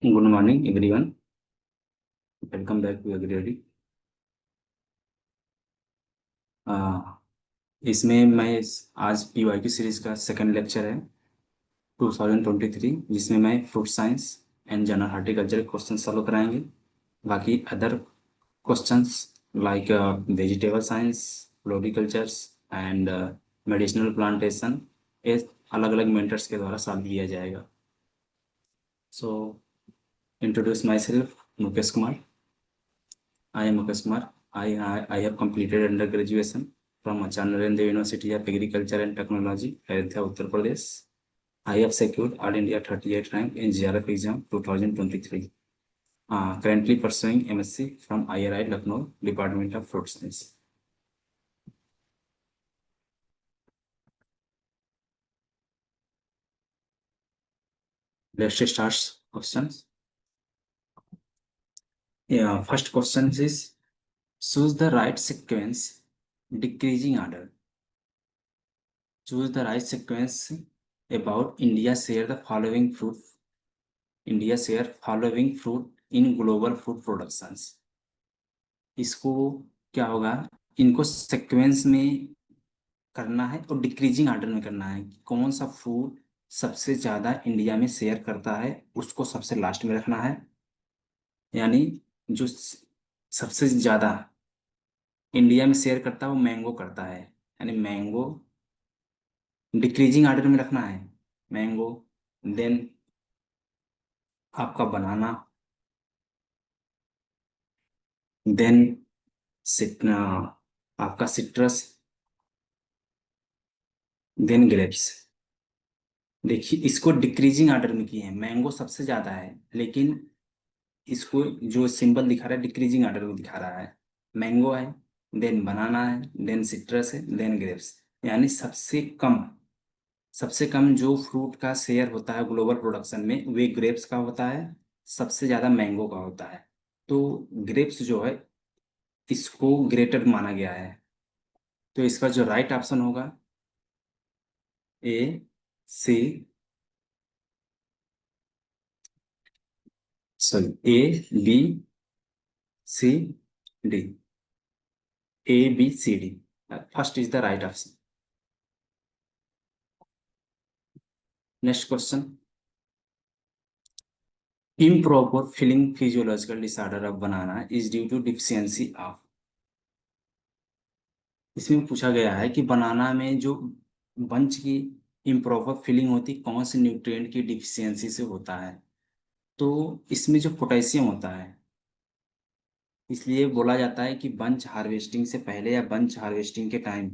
Good morning everyone. Welcome back to agri. इसमें आज PYQ series का सेकंड लेक्चर है 2023, जिसमें मैं fruit science and general horticulture question solve कराएंगे। बाकी other questions like vegetable science, floricultures and medicinal plantation, ये अलग अलग मेंटर्स के द्वारा सॉल्व किया जाएगा। So introduce myself, Mukesh Kumar. I am Mukesh Kumar. I have completed under graduation from Acharya Narendra University of Agriculture and Technology, Ayodhya, Uttar Pradesh. I have secured All India 38 rank in GRF exam 2023. Currently pursuing MSc from IRI Lucknow, Department of Fruit Science. Let's start questions. Yeah, first question is choose the right sequence, decreasing order. Choose the right sequence about India share the following fruit. India share following fruit in global food productions. इसको क्या होगा, इनको sequence में करना है और decreasing order में करना है। कौन सा फूड सबसे ज्यादा इंडिया में शेयर करता है उसको सबसे लास्ट में रखना है। यानी जो सबसे ज्यादा इंडिया में शेयर करता है वो मैंगो करता है, यानी मैंगो डिक्रीजिंग ऑर्डर में रखना है। मैंगो, देन आपका बनाना, देन आपका सिट्रस, देन ग्रेप्स। देखिए इसको डिक्रीजिंग ऑर्डर में किए हैं, मैंगो सबसे ज्यादा है लेकिन इसको जो सिंबल दिखा रहा है डिक्रीजिंग ऑर्डर में दिखा रहा है। मैंगो है, देन बनाना है, देन सिट्रस है, देन ग्रेप्स। यानी सबसे कम जो फ्रूट का शेयर होता है ग्लोबल प्रोडक्शन में वे ग्रेप्स का होता है, सबसे ज्यादा मैंगो का होता है। तो ग्रेप्स जो है इसको ग्रेटर माना गया है। तो इसका जो राइट ऑप्शन होगा A, C, sorry A, B, C, D. A, B, C, D. First is the right option. Next question. Improper filling physiological disorder of banana is due to deficiency of. इसमें पूछा गया है कि बनाना में जो bunch की improper filling होती कौन से न्यूट्रिएंट की डिफिशियंसी से होता है। तो इसमें जो पोटेशियम होता है, इसलिए बोला जाता है कि बंच हार्वेस्टिंग से पहले या बंच हार्वेस्टिंग के time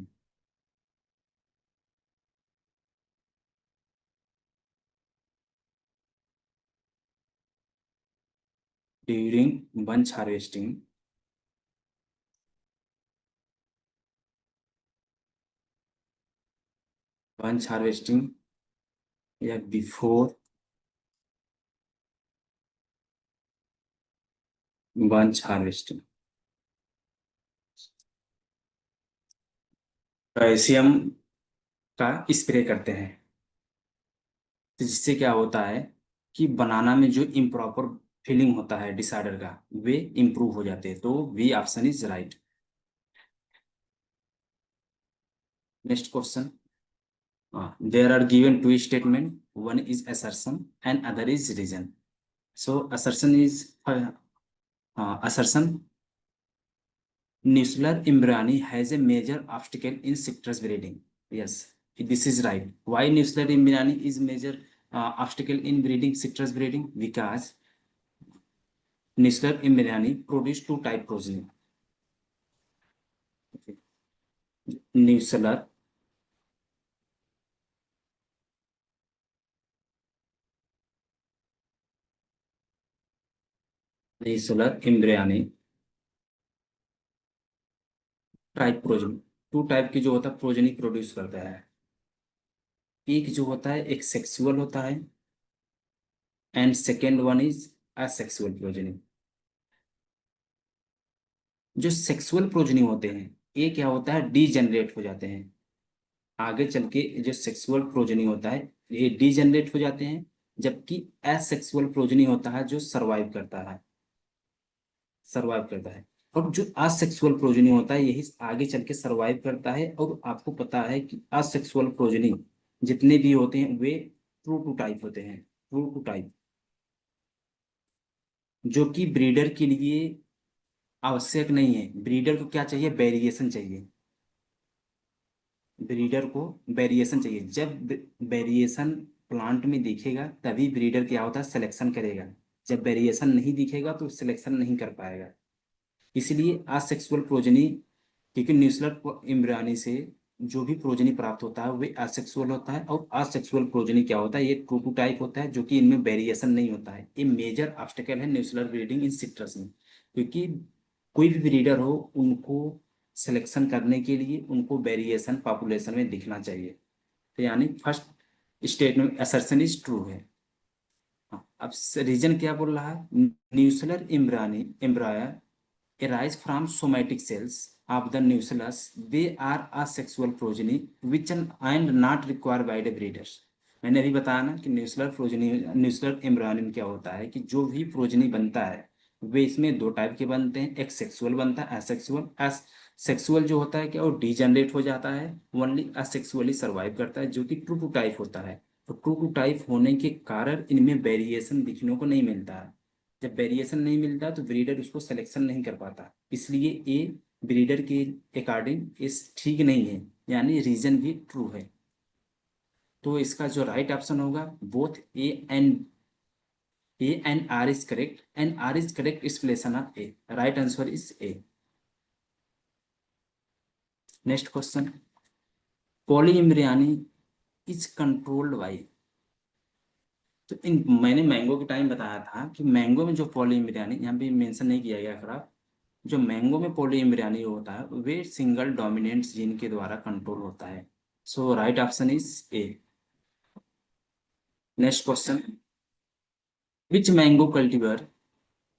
during bunch harvesting bunch harvesting या बिफोर बंच हार्वेस्टिंग कैल्शियम का स्प्रे करते हैं। तो जिससे क्या होता है कि बनाना में जो इम्प्रॉपर फीलिंग होता है डिसऑर्डर का वे इम्प्रूव हो जाते हैं। तो B option is right. Next question. There are given two statement, one is assertion and other is reason. So assertion, nuclear embryony has a major obstacle in citrus breeding. Yes, this is right. Why nuclear embryony is major obstacle in breeding citrus breeding? Because nuclear embryony produce two type progeny. Okay. Nuclear nuclear embryony type progeny, two type की जो होता है progeny produce करता है। एक जो होता है एक सेक्सुअल होता है and second one is asexual progeny. जो सेक्सुअल प्रोजनी होते हैं ये क्या होता है डीजेनरेट हो जाते हैं। आगे चल के जो सेक्सुअल प्रोजनी होता है ये डीजेनरेट हो जाते हैं जबकि एसेक्सुअल प्रोजनी होता है जो सर्वाइव करता है। और जो असेक्सुअल प्रोजनी होता है यही आगे चल के सर्वाइव करता है। और आपको पता है कि असेक्सुअल प्रोजनी जितने भी होते हैं वे ट्रू टू टाइप होते हैं, ट्रू टू टाइप, जो कि ब्रीडर के लिए आवश्यक नहीं है। ब्रीडर को क्या चाहिए? वेरिएशन चाहिए। ब्रीडर को वेरिएशन चाहिए। जब वेरिएशन प्लांट में दिखेगा तभी ब्रीडर क्या होता है? सिलेक्शन करेगा। जब वेरिएशन नहीं दिखेगा तो सिलेक्शन नहीं कर पाएगा। इसलिए असेक्सुअल प्रोजनी, क्योंकि न्यूक्लियर एम्ब्रियोनी से जो भी प्रोजनी प्राप्त होता है वे असेक्सुअल होता है। और असेक्सुअल प्रोजनी क्या होता है? ये ट्रू टू टाइप होता है, जो कि इनमें वेरिएशन नहीं होता है। ये मेजर ऑब्स्टेकल है न्यूक्लियर ब्रीडिंग इन सिट्रस में। क्योंकि कोई भी ब्रीडर हो उनको सिलेक्शन करने के लिए उनको वेरिएशन पॉपुलेशन में दिखना चाहिए। तो यानी first statement assertion is true है। हाँ, अब रीजन क्या बोल रहा है? Nuclear Embraer arise from somatic cells of the nucleus. They are asexual progeny which and not required by the breeders. मैंने अभी बताया ना कि न्यूक्लियर प्रोजनी, न्यूक्लियर एम्ब्रियोनी में क्या होता है कि जो भी प्रोजनी बनता है वे इसमें दो टाइप के बनते हैं। एक सेक्सुअल बनता है, एसेक्सुअल। एस सेक्सुअल जो होता है क्या वो डीजनरेट हो जाता है, ओनली असेक्सुअली सर्वाइव करता है, जो कि ट्रू टू टाइप होता है। तो ट्रू टू टाइप होने के कारण इनमें वेरिएशन दिखने को नहीं मिलता है। जब वेरिएशन नहीं मिलता तो ब्रीडर उसको सिलेक्शन नहीं कर पाता। इसलिए ए ब्रीडर के अकॉर्डिंग इस ठीक नहीं है, यानी रीजन भी ट्रू है। तो इसका जो राइट ऑप्शन होगा both A and R is correct, and R is correct explanation of A. Right answer is A. Next question, polyembryony is controlled by. तो इन मैंने मैंगो के टाइम बताया था कि मैंगो में जो पॉलीइम्ब्रियोनी यहाँ पे मेंशन नहीं किया गया खराब, जो मैंगो में पॉलीइम्ब्रियोनी होता है वे सिंगल डोमिनेंट जीन के द्वारा कंट्रोल होता है। So right option is A. Next question, which mango cultivar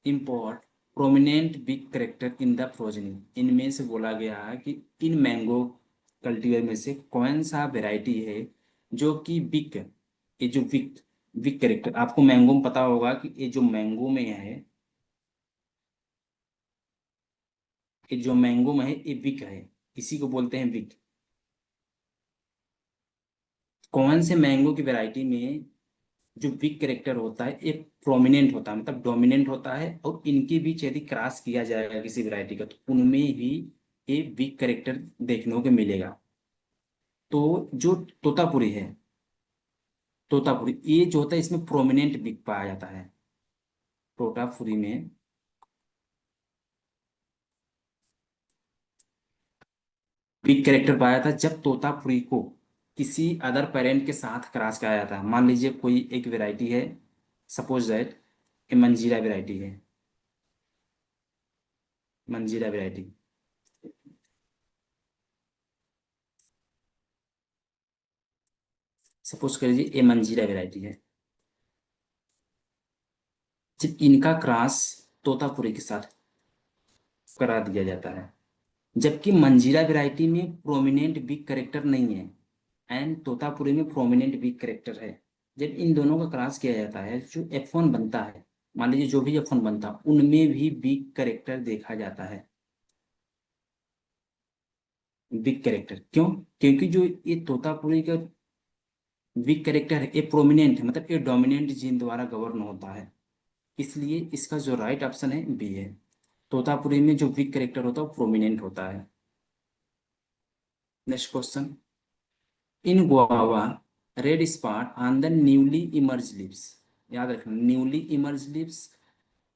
import prominent big character in the progeny. इनमें से बोला गया है कि इन मैंगो कल्टीवर में से कौन सा वेराइटी है जो कि बिग, ये जो बिग बिग करेक्टर, आपको मैंगो में पता होगा कि ये जो मैंगो में है, ये जो मैंगो में है ये बिग है, इसी को बोलते हैं बिग। कौन से मैंगो की वैरायटी में जो वीक कैरेक्टर होता है एक प्रोमिनेंट होता है, मतलब डोमिनेंट होता है, और इनके बीच यदि क्रॉस किया जाएगा किसी वैरायटी का तो उनमें ही ये वीक कैरेक्टर देखने को मिलेगा। तो जो तोतापुरी है, तोतापुरी ये जो होता है इसमें प्रोमिनेंट वीक पाया जाता है। तोतापुरी में वीक कैरेक्टर पाया जाता है जब तोतापुरी को किसी अदर पेरेंट के साथ क्रॉस कराया जाता है। मान लीजिए कोई एक वैरायटी है, सपोज दैट ए मंजीरा वैरायटी है, मंजीरा वैरायटी, सपोज कर लीजिए ए मंजीरा वैरायटी है। जब इनका क्रॉस तोतापुरी के साथ करा दिया जाता है, जबकि मंजीरा वैरायटी में प्रोमिनेंट बिग करेक्टर नहीं है एंड तोतापुरी में प्रोमिनेंट बिग करेक्टर है। जब इन दोनों का क्रॉस किया जाता है जो F1 बनता है, मान लीजिए जो भी F1 बनता है उनमें भी बिग करेक्टर देखा जाता है। बिग करेक्टर क्यों? क्योंकि जो ये तोतापुरी का बिग करेक्टर है ये प्रोमिनेंट है, मतलब ये डोमिनेंट जीन द्वारा गवर्न होता है। इसलिए इसका जो राइट ऑप्शन है बी है। तोतापुरी में जो वीक करेक्टर होता है वो प्रोमिनेंट होता है। Next question, in guava red spot on the newly emerge lips. याद रखना, newly emerge lips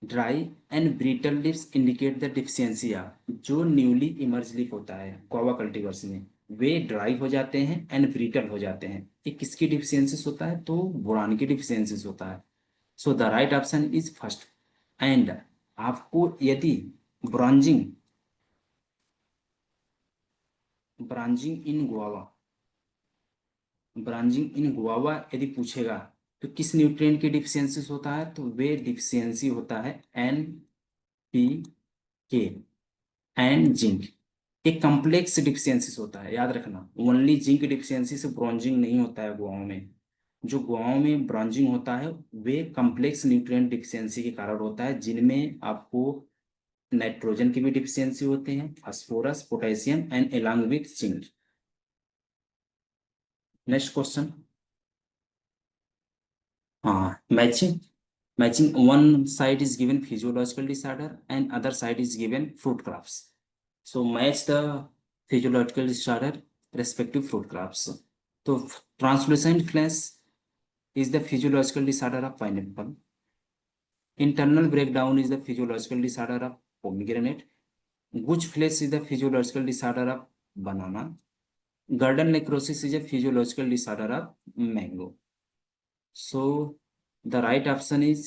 dry and brittle lips indicate the deficiency of. जो न्यूली इमर्ज लिप होता है गुआवा कल्टीवर्स में वे ड्राई हो जाते हैं एंड ब्रिटल हो जाते हैं। ये किसकी डिफिशियंसीज होता है? तो बोरान की डिफिशियंसीज होता है। So the right option is first. And आपको यदि ब्रॉन्जिंग, ब्रांचिंग इन गुआवा, ब्रांचिंग इन गुआवा यदि पूछेगा तो किस न्यूट्रिएंट की डिफिशियंसी होता है? तो वे डिफिशियंसी होता है NPK एंड जिंक। एक कम्प्लेक्स डिफिशियंसी होता है, याद रखना। ओनली जिंक डिफिशियंसी से ब्रॉन्जिंग नहीं होता है गुआवा में। जो गुआओं में ब्रॉन्जिंग होता है वे कम्प्लेक्स न्यूट्रिएंट डिफिशियंसी के कारण होता है, जिनमें आपको नाइट्रोजन की भी डिफिशियंसी होते हैं, phosphorus, potassium and along with zinc. Next question. हाँ, matching. Matching, one side is given physiological disorder and other side is given fruit crops. So match the physiological disorder respective fruit crops. So translucent flesh is the physiological disorder of pineapple. Internal breakdown is the physiological disorder of pomegranate. Gush flesh is the physiological disorder of banana. Girdle necrosis is a physiological disorder of mango. So the right option is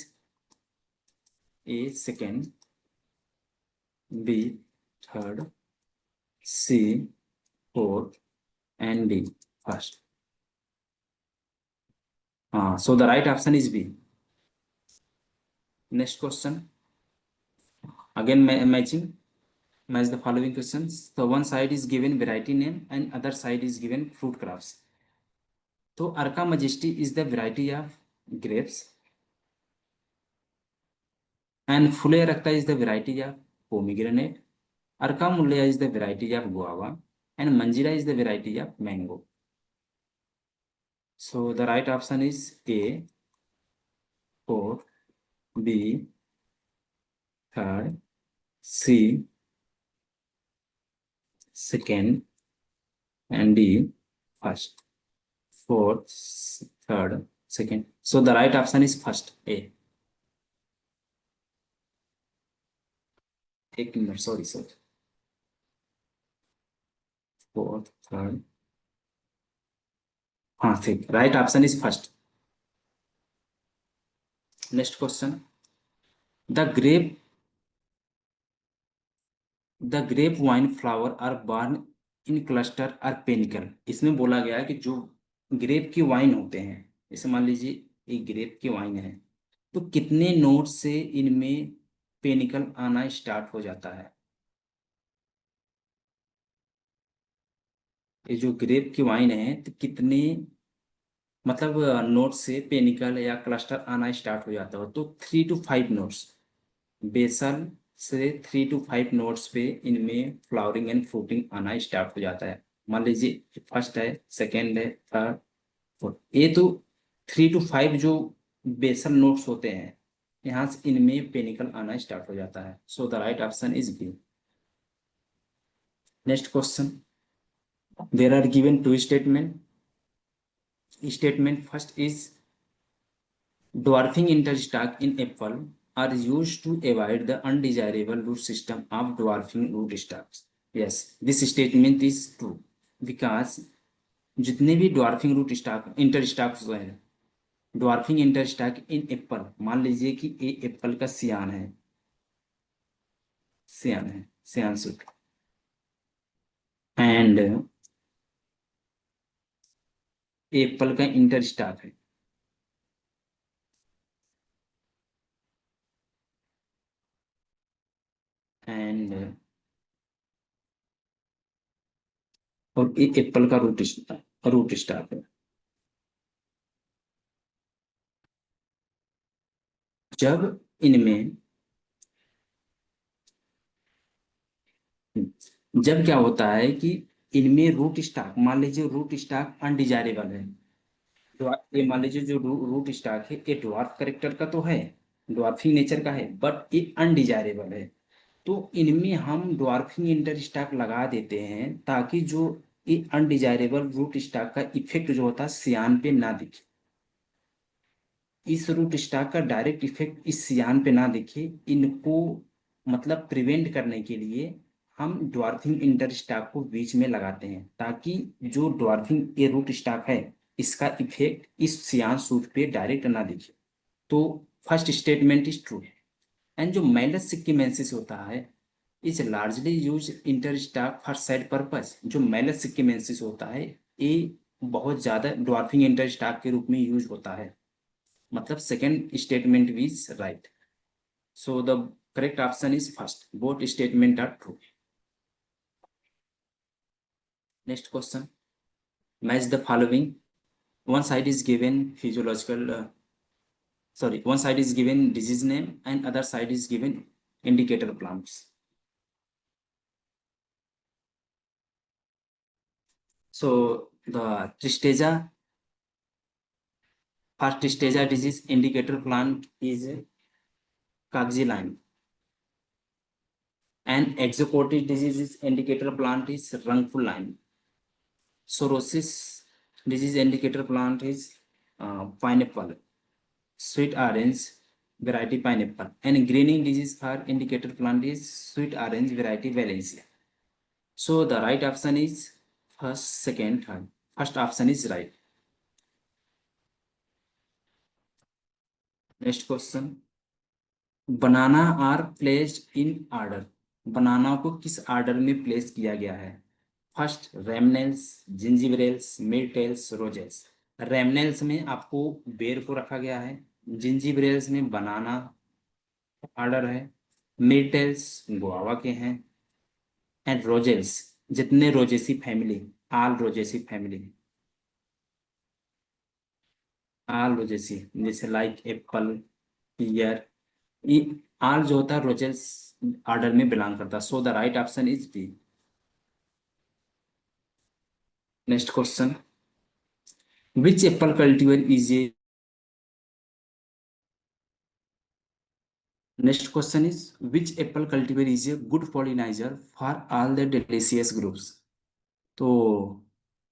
A, second, B, third, C, fourth, and D, first. So the right option is B. Next question. Again, matching. Match the following questions. So one side is given variety name and other side is given fruit crops. So Arca Majesty is the variety of grapes, and Fulea Recta is the variety of pomegranate. Arca Mullea is the variety of guava, and Manjira is the variety of mango. So the right option is A, 4, B, third, C, second, and D, first. Fourth, third, second. So the right option is first, A. एक मिनट, sorry sir, fourth, third, हाँ ठीक, right option is first. Next question. The grape vine flower are borne in cluster or panicle. इसमें बोला गया है कि जो ग्रेप की वाइन होते हैं, जैसे मान लीजिए एक ग्रेप की वाइन है, तो कितने नोट से इनमें पेनिकल आना स्टार्ट हो जाता है। ये जो ग्रेप की वाइन है तो कितने मतलब नोट से पेनिकल या क्लस्टर आना स्टार्ट हो जाता है, तो 3 to 5 नोट्स, बेसल से 3 to 5 नोट्स पे इनमें फ्लावरिंग एंड फ्रूटिंग आना स्टार्ट हो जाता है। मान लीजिए फर्स्ट है, सेकेंड है, थर्ड, फोर्थ, ये तो 3 to 5 जो बेसल नोट्स होते हैं, यहाँ से इनमें पेनिकल आना स्टार्ट हो जाता है। So the right option is B. Next question. There are given 2 statement. Statement first is dwarfing interstalk in apple are used to avoid the undesirable root system of dwarfing root stocks. Yes, this statement is true because जितने भी dwarfing root stock interstocks हैं, dwarfing interstock in apple, मान लीजिए कि ये Apple का सियान है, सियान सूट, एंड एप्पल का इंटरस्टॉक है, एंड और ये एप्पल का रूट स्टॉक है। जब इनमें जब क्या होता है कि इनमें रूट स्टॉक, मान लीजिए रूट स्टॉक अनडिजायरेबल है, तो ये मान लीजिए जो रूट स्टॉक है ये ड्वार्फ करेक्टर का तो है, ड्वार्फिंग नेचर का है, बट ये अनडिजायरेबल है, तो इनमें हम ड्वार्फिंग इंटर स्टॉक लगा देते हैं ताकि जो ये अनडिजायरेबल रूट स्टॉक का इफेक्ट जो होता है सियान पे ना दिखे। इस रूट स्टॉक का डायरेक्ट इफेक्ट इस सियान पे ना दिखे, इनको मतलब प्रिवेंट करने के लिए हम ड्वार्फिंग इंटर स्टॉक को बीच में लगाते हैं ताकि जो ड्वार्फिंग ए रूट स्टॉक है इसका इफेक्ट इस सियान सूट पे डायरेक्ट ना दिखे। तो first statement is true. And जो मैलस सिक्कीमेंसिस होता है is largely use inter stock for side purpose. जो मैलस सिक्कीमेंसिस होता है ये बहुत ज्यादा ड्वार्फिंग इंटर स्टॉक के रूप में यूज होता है, मतलब second statement is right. So the correct option is first, both statement are true. Next question. Match the following. one side is given physiological, one side is given disease name and other side is given indicator plants. So the Tristeza, first Tristeza disease indicator plant is Kaxi lime, and exocotic disease indicator plant is Rangpur lime. Psoriasis disease indicator plant is pineapple, sweet orange variety pineapple, and greening disease for indicator plant is sweet orange variety Valencia. So the right option is first, second, third. First option is right. Next question. Banana are placed in order. बनाना को किस order में place किया गया है? First रेमनेल्स, जिंजिबरेल्स, मिडटेल्स, रोजेल्स। रेमनेल्स में आपको बेर को रखा गया है, जिंजिबरेल्स में बनाना ऑर्डर है, मिडटेल्स गुआवा के हैं, एंड रोजेल्स जितने रोजेसी फैमिली, आल रोजेसी फैमिली, आल रोजेसी जैसे लाइक एप्पल, पियर, ये आल जो होता है रोजेल्स ऑर्डर में बिलोंग करता है. So the right option is B. Next question. Which apple cultivator is a Next question is, which apple cultivar is a good pollinizer for all the delicious groups? तो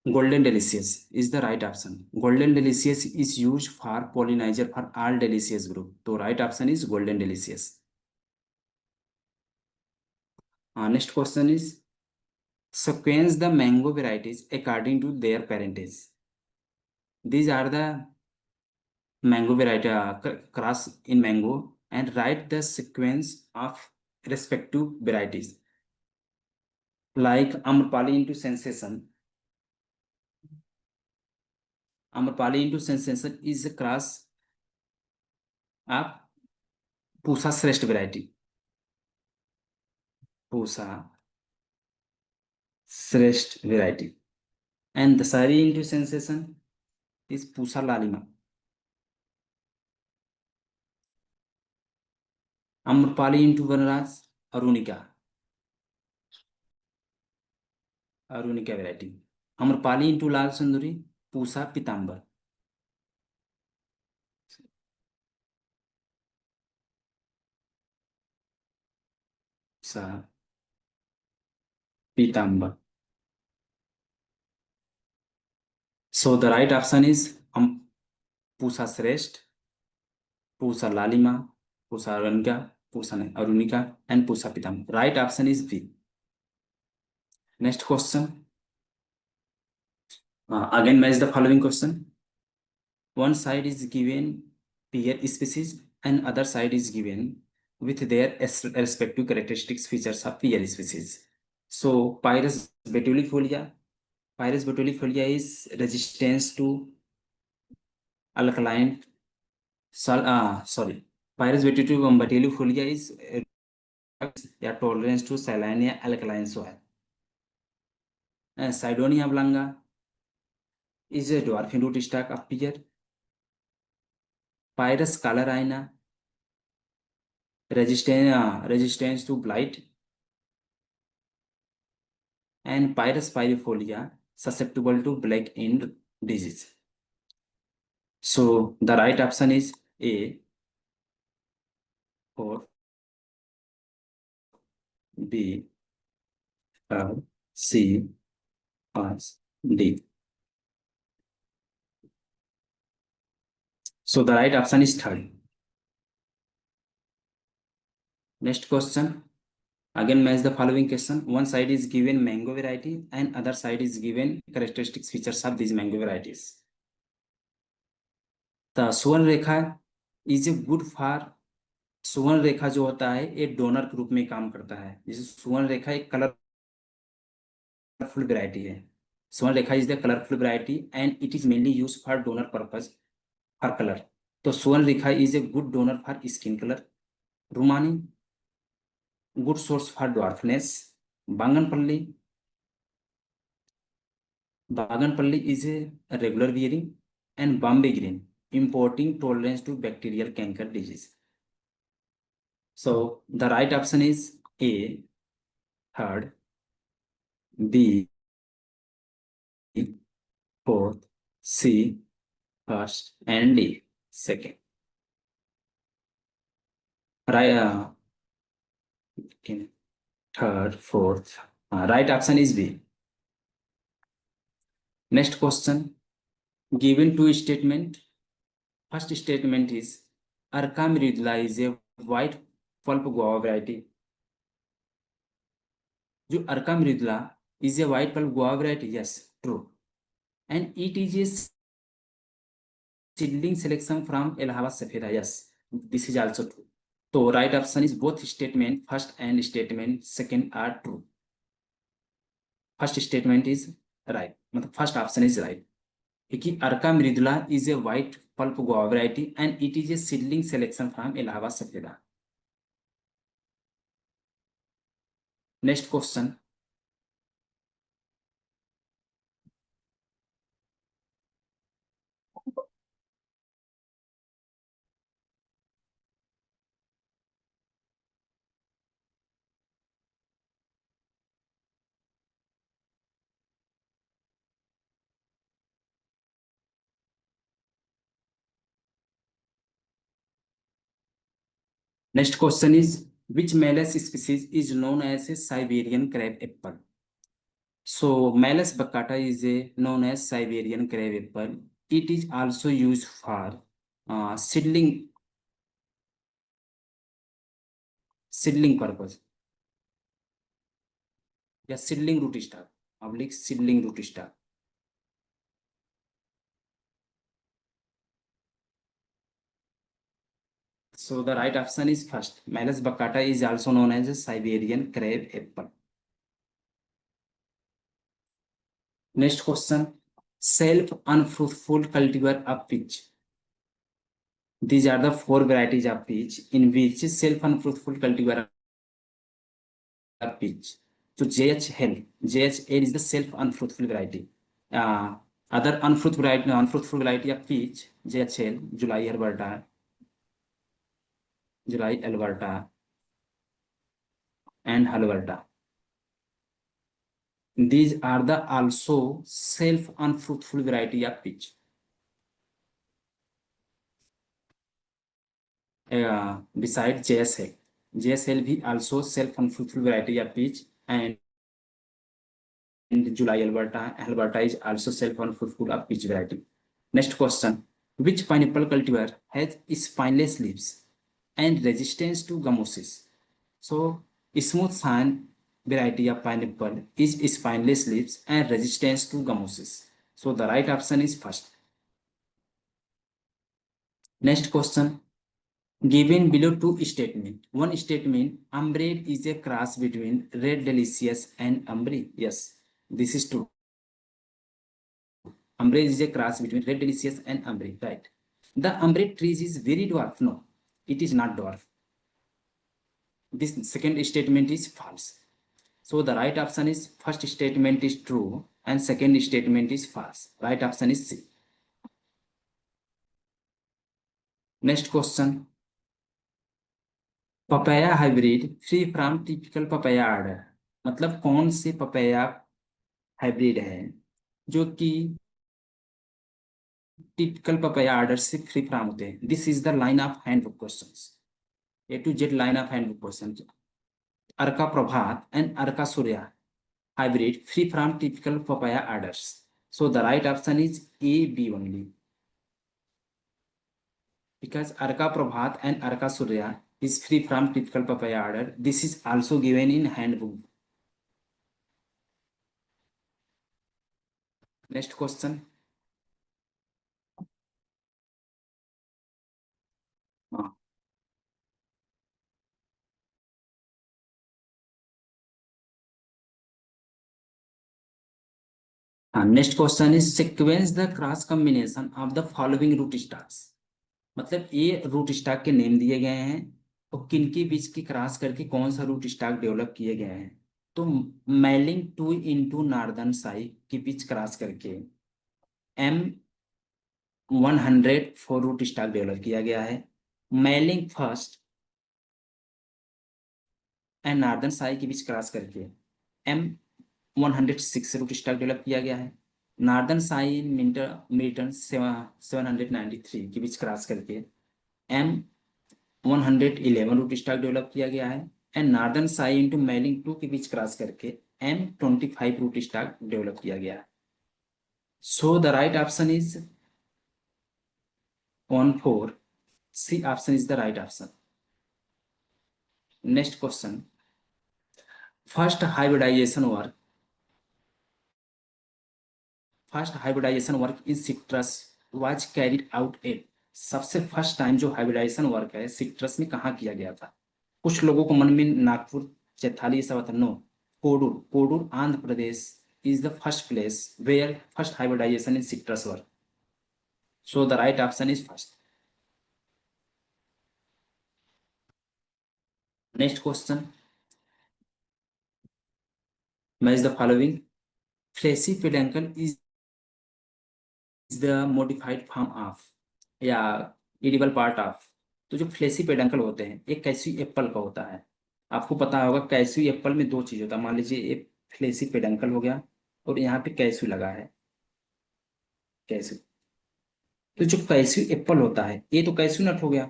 golden delicious is the right option. Golden delicious is used for pollinizer for all delicious group. तो right option is golden delicious. Next question is, sequence the mango varieties according to their parentage. These are the mango variety cross in mango and write the sequence of respective varieties. Like Amrpali into sensation. Amrpali into sensation is a cross of Pusa Shrestha variety. Pusa Shrestha variety. And Dasari into sensation is Pusa Lalima. Amrpali into Vanraj, Arunika. Arunika variety. Amrpali into Lal Sundari, Pusa Pitambar. Pusa Pitambar. So the right option is Pusa Shrestha, Pusa Lalima, Pusa Arunika, Pusa Arunika, and Pusa Pitambar. Right option is B. Next question. Again match the following question. One side is given pear species and other side is given with their respective characteristics features of pear species. So Pyrus betulifolia is resistance to alkaline Pyrus betulifolia is tolerance to saline या alkaline soil. Sidonia oblonga is a dwarfing rootstock of pear. Pyrus colorina resistance to blight, and Pyrus pyrifolia susceptible to black end disease. So the right option is A, or B, or C, or D. So the right option is third. Next question. Again match the following question. One side is given mango variety and other side is given characteristics features of these mango varieties. The सुवर्ण रेखा is a good for, सुवर्ण रेखा जो होता है एक donor के रूप में काम करता है. जैसे सुवर्ण रेखा एक कलरफुल वैरायटी है. Suvarna Rekha is the colourful variety and it is mainly use for donor purpose for colour. तो Suvarna Rekha is a good donor for skin colour. Rumani good source for dwarfness. Baganpalli is a regular wearing. and Bombay green, importing tolerance to bacterial canker disease. So the right option is A, third, B, fourth, C, first, and D, second. Right, okay. Third, fourth. Right option is B. Next question. Given two statement. First statement is Arca myrtilla is a white pulp guava variety. जो Arca myrtilla is a white pulp guava variety. Yes, true. And it is a seedling selection from Allahabad Safeda. Yes, this is also true. So right option is both statement first and statement second are true. First statement is right. मतलब first option is right. कि Arca myrtilla is a white pulp guava variety and it is a seedling selection from Allahabad Safeda. Next question. Next question is which Malus species is known as a Siberian crab apple? So Malus baccata is known as Siberian crab apple. It is also used for seedling purpose. Yeah, seedling root stock. Oblique seedling root stock. So the right option is first. Malus baccata is also known as a Siberian crab apple. Next question. Self-unfruitful cultivar of peach. These are the four varieties of peach in which self-unfruitful cultivar of peach. So JHL is the self-unfruitful variety. Other unfruitful variety of peach, JHL, July Alberta, and Halberta. These are the also self-unfruitful variety of peach. Besides JSL भी also self-unfruitful variety of peach and July Alberta is also self-unfruitful of peach variety. Next question. Which pineapple cultivar has spineless leaves and resistance to gummosis? So, smooth sand variety of pineapple is spineless leaves and resistance to gummosis. So, the right option is first. Next question. Given below two statements. One statement, Ambre is a cross between Red Delicious and Ambre. Yes, this is true. Ambre is a cross between Red Delicious and Ambre, right? The Ambre tree is very dwarf. No, it is not dwarf. This second statement is false. So the right option is first statement is true and second statement is false. Right option is C. Next question. Papaya hybrid free from typical papaya order. मतलब कौन से papaya hybrid है जो कि typical papaya order से free from होते हैं. This is the line of handbook questions. A to Z line of handbook question. Arka Prabhat and Arka Surya hybrid free from typical papaya orders. So the right option is A, B only. Because Arka Prabhat and Arka Surya is free from typical papaya order. This is also given in handbook. Next question. Next question is sequence the cross combination of the following root stocks. मतलब ये root stock के name दिए गए हैं और किन के बीच की क्रॉस करके कौन सा रूट स्टॉक डेवलप किए गए हैं. तो मेलिंग 2 into नॉर्दर्न साई के बीच क्रॉस करके M 104 रूट स्टॉक डेवलप किया गया है। Mailing first and northern Sai के बीच क्रॉस करके M106 रूट स्टॉक डेवलप किया गया है। नार्दर्न साई मिल्टन 793 के बीच क्रॉस करके M111 रूट स्टॉक डेवलप किया गया है। And northern Sai into mailing 2 के बीच क्रॉस करके M25 रूट स्टॉक डेवलप किया गया है। So the right option is 14. C option is the right option. Next question. First hybridization work in citrus was carried out at. सबसे first time जो hybridisation work है citrus में कहाँ किया गया था? कुछ लोगों को मन में नागपुर, चैथाली ऐसा बता। नो, Kodur Andhra Pradesh is the first place where first hybridization in citrus work. So the right option is first. Next question. Match the following. Fleshy peduncle is the modified form of या edible part of. तो जो fleshy peduncle होते हैं एक कैसी Apple का होता है। आपको पता होगा कैसी एप्पल में दो चीज होता है। मान लीजिए एक फ्लेसी पेडंकल हो गया और यहाँ पे कैसू लगा है, कैसू। तो जो कैसू एप्पल होता है ये तो कैसू नट हो गया,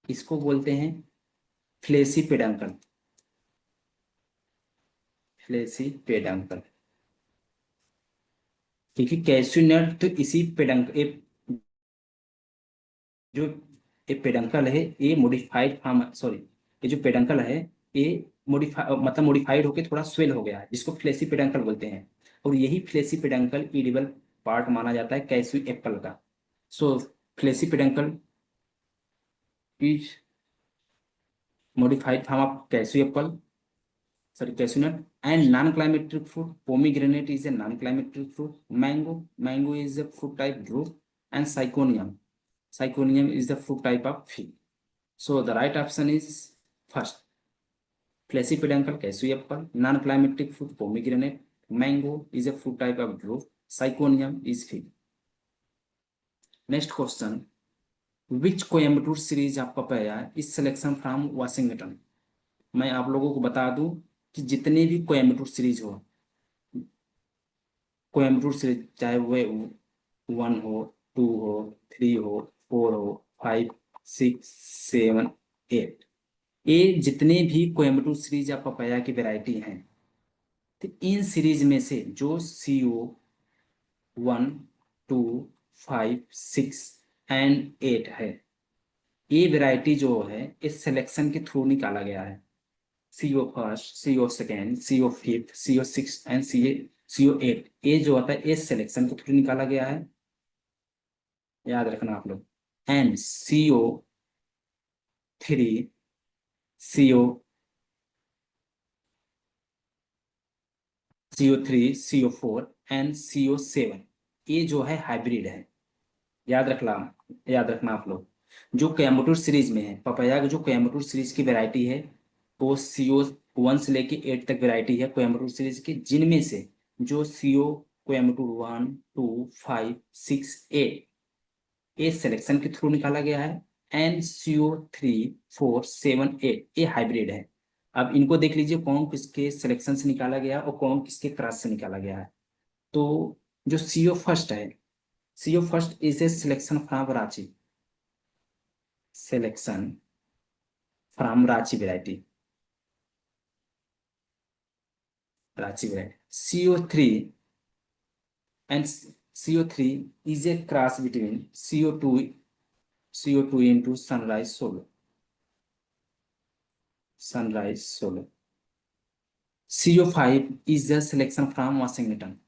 इसको बोलते हैं फ्लेसी पेडंकल। फ्लेसी पेडंकल क्योंकि कैसू नट तो इसी पेडंकल जो ये पेडंकल है ये मॉडिफाइड फॉर्म, सॉरी, ये जो पेडंकल है ये मतलब मॉडिफाइड होकर थोड़ा स्वेल हो गया है जिसको फ्लेसी पेडंकल बोलते हैं। और यही फ्लेसी पेडंकल ईडिबल पार्ट माना जाता है कैसू एप्पल का। So fleshy peduncle is modified form of cashew apple, sorry, cashew nut. And non-climatic fruit, pomegranate is a non-climatic fruit. Mango is a fruit type group. And syconium is the fruit type of fig. So the right option is first. Fleshy peduncle, cashew apple. Non-climatic fruit, pomegranate. Mango is a fruit type of group. Syconium is fig. Next question. Which Coimbatore series of papaya is selection from Washington? मैं आप लोगों को बता दूं कि जितने भी Coimbatore series हो, कोयम्बटूर सीरीज चाहे वो 1 हो, 2 हो, 3 हो, 4 हो, 5, 6, 7, 8, ये जितने भी कोयम्बटूर सीरीज या पपाया की वैरायटी हैं, तो इन सीरीज में से जो CO 1, 2, 5, 6 एंड 8 है, ये वैरायटी जो है इस सिलेक्शन के थ्रू निकाला गया है। CO first, CO second, CO fifth, CO six and CO 8, ये जो होता है इस सिलेक्शन के थ्रू निकाला गया है, याद रखना आप लोग। And CO 3, CO 4 and CO 7 ये जो है हाइब्रिड है। याद रखना आप लोग। जो कोयम्बटूर सीरीज में है पपाया की, जो कोयम्बटूर सीरीज की वैरायटी है वो CO 1 से लेके 8 तक वैरायटी है कोयम्बटूर सीरीज की, जिनमें से जो CO कोयम्बटूर 1, 2, 5, 6, 8 ये सिलेक्शन के थ्रू निकाला गया है। एंड CO 3, 4, 7, 8 ये हाइब्रिड है। अब इनको देख लीजिए कौन किसके सिलेक्शन से निकाला गया और कौन किसके क्रॉस से निकाला गया है। तो जो CO फर्स्ट है, CO first is a selection from Ranchi, selection from Ranchi variety, Ranchi variety. CO3 is a cross between CO2 into sunrise solo. CO5 is a selection from Washington.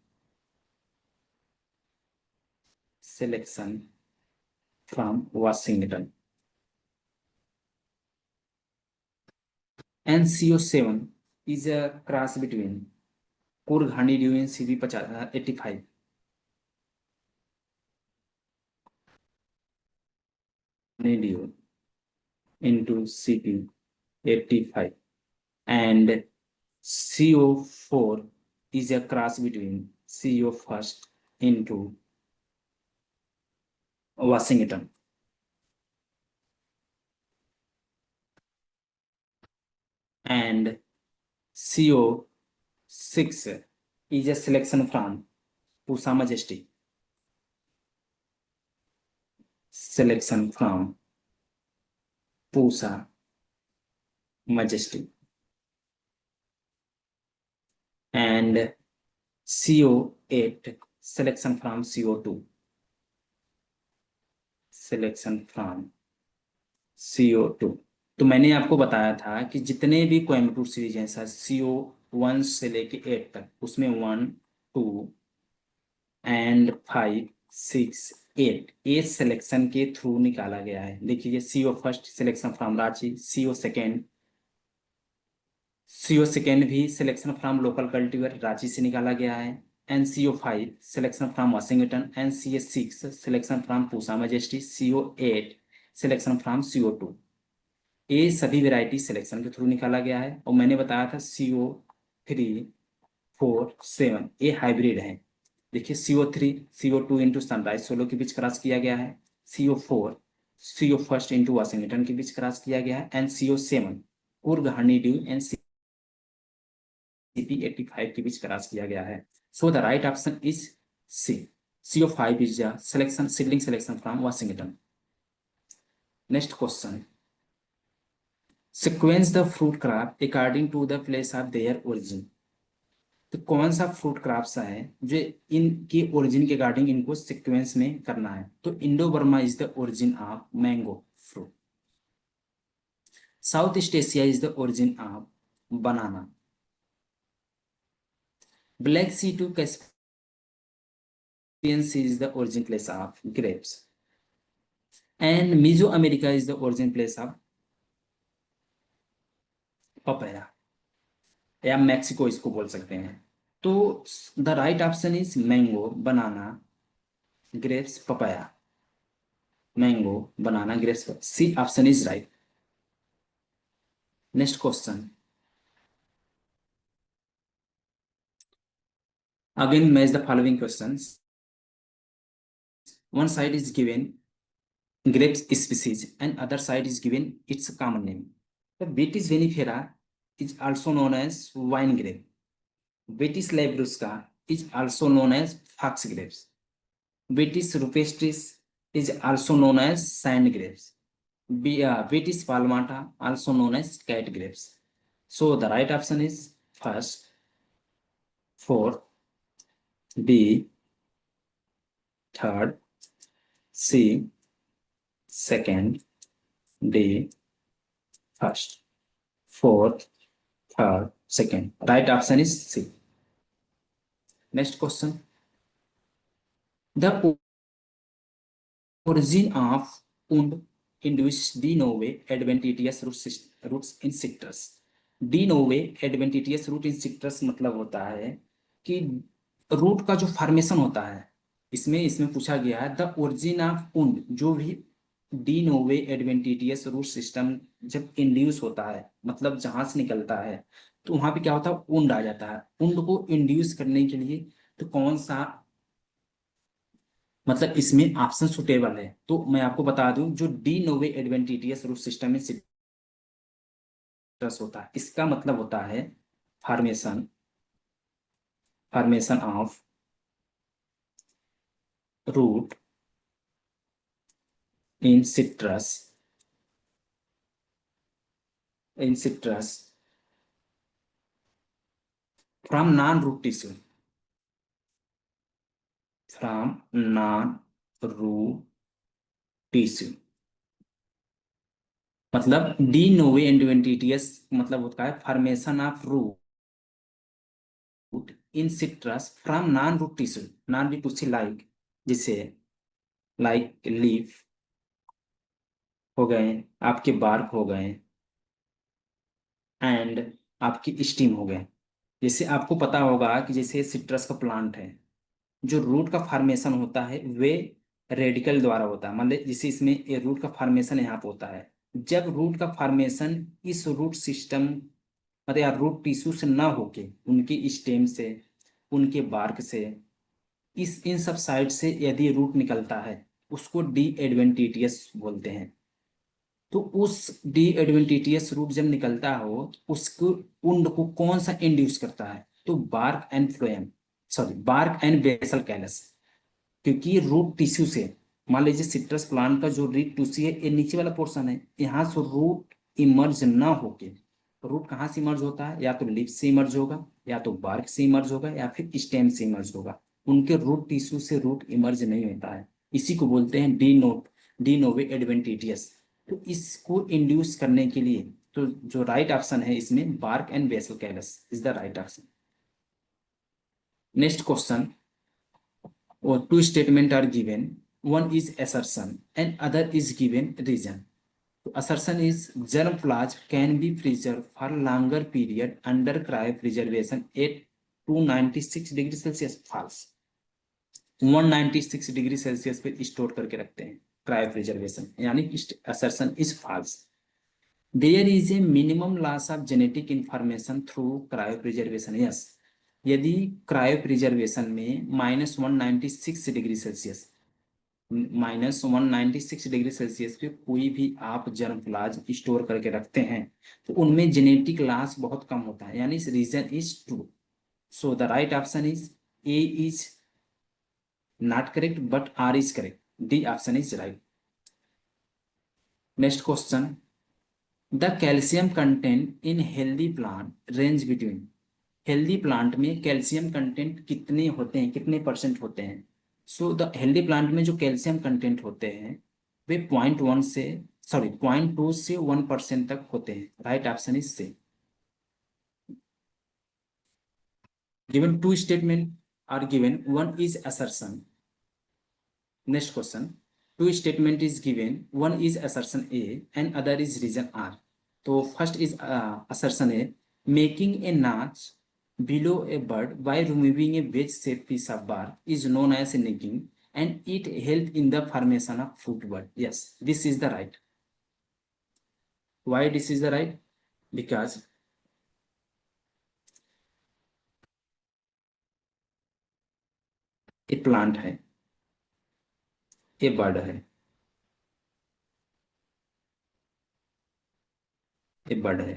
And CO7 is a cross between Kurg honeydew and CB 85. Honeydew into CP 85. And CO4 is a cross between CO first into Washington. And CO6 is a selection from Pusa Majesty. Selection from Pusa Majesty. And CO8 selection from CO2. Selection from CO2. तो मैंने आपको बताया था कि जितने भी Coimbatore series हैं sir CO1 से लेके 8 तक, उसमें 1, 2 एंड 5, 6, 8 ए सिलेक्शन के थ्रू निकाला गया है. देखिए CO first selection from Ranchi, CO second भी selection from local cultivator Ranchi से निकाला गया है. And CO5 selection from Washington. And CS6 selection from Pusa majesty. CO8 selection from CO2. ये सभी वेराइटी सिलेक्शन के थ्रू निकाला गया है. और मैंने बताया था CO3, 4, 7 ये हाइब्रिड है. देखिए CO3 CO2 into sunrise solo के बीच क्रॉस किया गया है. CO4 CO first into Washington के बीच क्रॉस किया गया है. And CO7 Coorg Honey due and CP85 के बीच क्रॉस किया गया है. So the right option is C. CO5 is a selection seedling selection from Washington. Next question. Sequence the fruit crop according to the place of their origin. तो कौन सा fruit crops है जो इनकी ओरिजिन के अकॉर्डिंग इनको sequence में करना है. तो Indo Burma is the origin of mango fruit. South East Asia is the origin of banana. Black Sea to Caspian Sea is the origin place of grapes. And Mesoamerica is the origin place of papaya या Mexico इसको बोल सकते हैं. तो the right option is mango, banana, grapes, papaya. Mango, banana, grapes. C option is right. Next question. Again match the following questions. One side is given grapes species and other side is given its common name. The Vitis vinifera is also known as wine grape. Vitis labrusca is also known as fox grapes. Vitis rupestris is also known as sand grapes. Vitis palmata also known as cat grapes. So the right option is first, fourth, B, third, C, second, D, first. Fourth, third, second. Right option is C. Next question. The origin of und induced de novo adventitious roots in citrus. De novo adventitious root in citrus मतलब होता है कि root का जो formation होता है, इसमें पूछा गया है द ओरिजिन ऑफ उंड. जो भी de novo adventitious root system जब इंड्यूस होता है, मतलब जहां से निकलता है, तो वहां पे क्या होता है, उंड आ जाता है. उंड को इंड्यूस करने के लिए तो कौन सा मतलब इसमें ऑप्शन सुटेबल है. तो मैं आपको बता दूं जो de novo adventitious root system में सिट्रस होता है, इसका मतलब होता है formation of root in citrus from non-root tissue, मतलब डी नोवे एडवेंटिटियस मतलब होता है formation of root in citrus from non root tissue like, जिसे लाइक लीफ हो गए, आपके बार्क हो गए, एंड आपकी स्टीम हो गए. जैसे आपको पता होगा कि जैसे सिट्रस का प्लांट है, जो रूट का फॉर्मेशन होता है वे रेडिकल द्वारा होता है. मतलब जैसे इसमें रूट का फॉर्मेशन यहाँ पे होता है. जब रूट का फॉर्मेशन इस रूट सिस्टम मतलब या रूट टिश्यू से ना होके उनके स्टेम से, उनके बार्क से इस इन सब साइड से यदि रूट निकलता है उसको डी एडवेंटिटियस बोलते हैं। तो उस डी एडवेंटिटियस रूट जब निकलता हो उसको उंड को कौन सा इंड्यूस करता है, तो bark and phloem, sorry bark and basal callus. क्योंकि रूट टिश्यू से, मान लीजिए सिट्रस प्लांट का जो रूट टिश्यू है ये नीचे वाला पोर्शन है, यहाँ से रूट इमर्ज ना होके, रूट कहाँ से इमर्ज होता है, या तो लिप से इमर्ज होगा, या तो बार्क से इमर्ज होगा, या फिर स्टेम से इमर्ज होगा। उनके रूट टिश्यू से रूट इमर्ज नहीं होता है, इसी को बोलते हैं डी नोवे एडवेंटिटियस। तो इसको इंड्यूस करने के लिए तो जो राइट ऑप्शन है इसमें bark and basal callus is the right option. Next question, or two statement are given, one is assertion and other is given reason. So assertion is germplasm can be preserved for longer period under cryopreservation at 296 degree Celsius, false। 196 degree Celsius पे store करके रखते हैं cryopreservation, यानी assertion is false। There is a minimum loss of genetic information through cryopreservation, yes. यदि cryopreservation में -196 degree Celsius, -196 degree Celsius पे कोई भी आप जर्म प्लाज्म स्टोर करके रखते हैं तो उनमें जेनेटिक लॉस बहुत कम होता है, यानी reason is true. So the right option is A is not correct but R is correct, D option is right. Next question, the calcium content in healthy plant range between, healthy plant में calcium content कितने होते हैं, कितने percent होते हैं। So the healthy plant में जो calcium content होते हैं वे 0.1 से, सॉरी 0.2 से 1% तक होते हैं, right option is C. Given two statement are given, one is assertion। Next question, two statement is given, one is assertion A and other is reason R। तो first is assertion A, making a notch below a bud by removing a wedge shaped piece of bark is known as nicking and it help in the formation of fruit bud, yes this is the right। why this is the right, because ये plant है, ये bird है, ये bird है।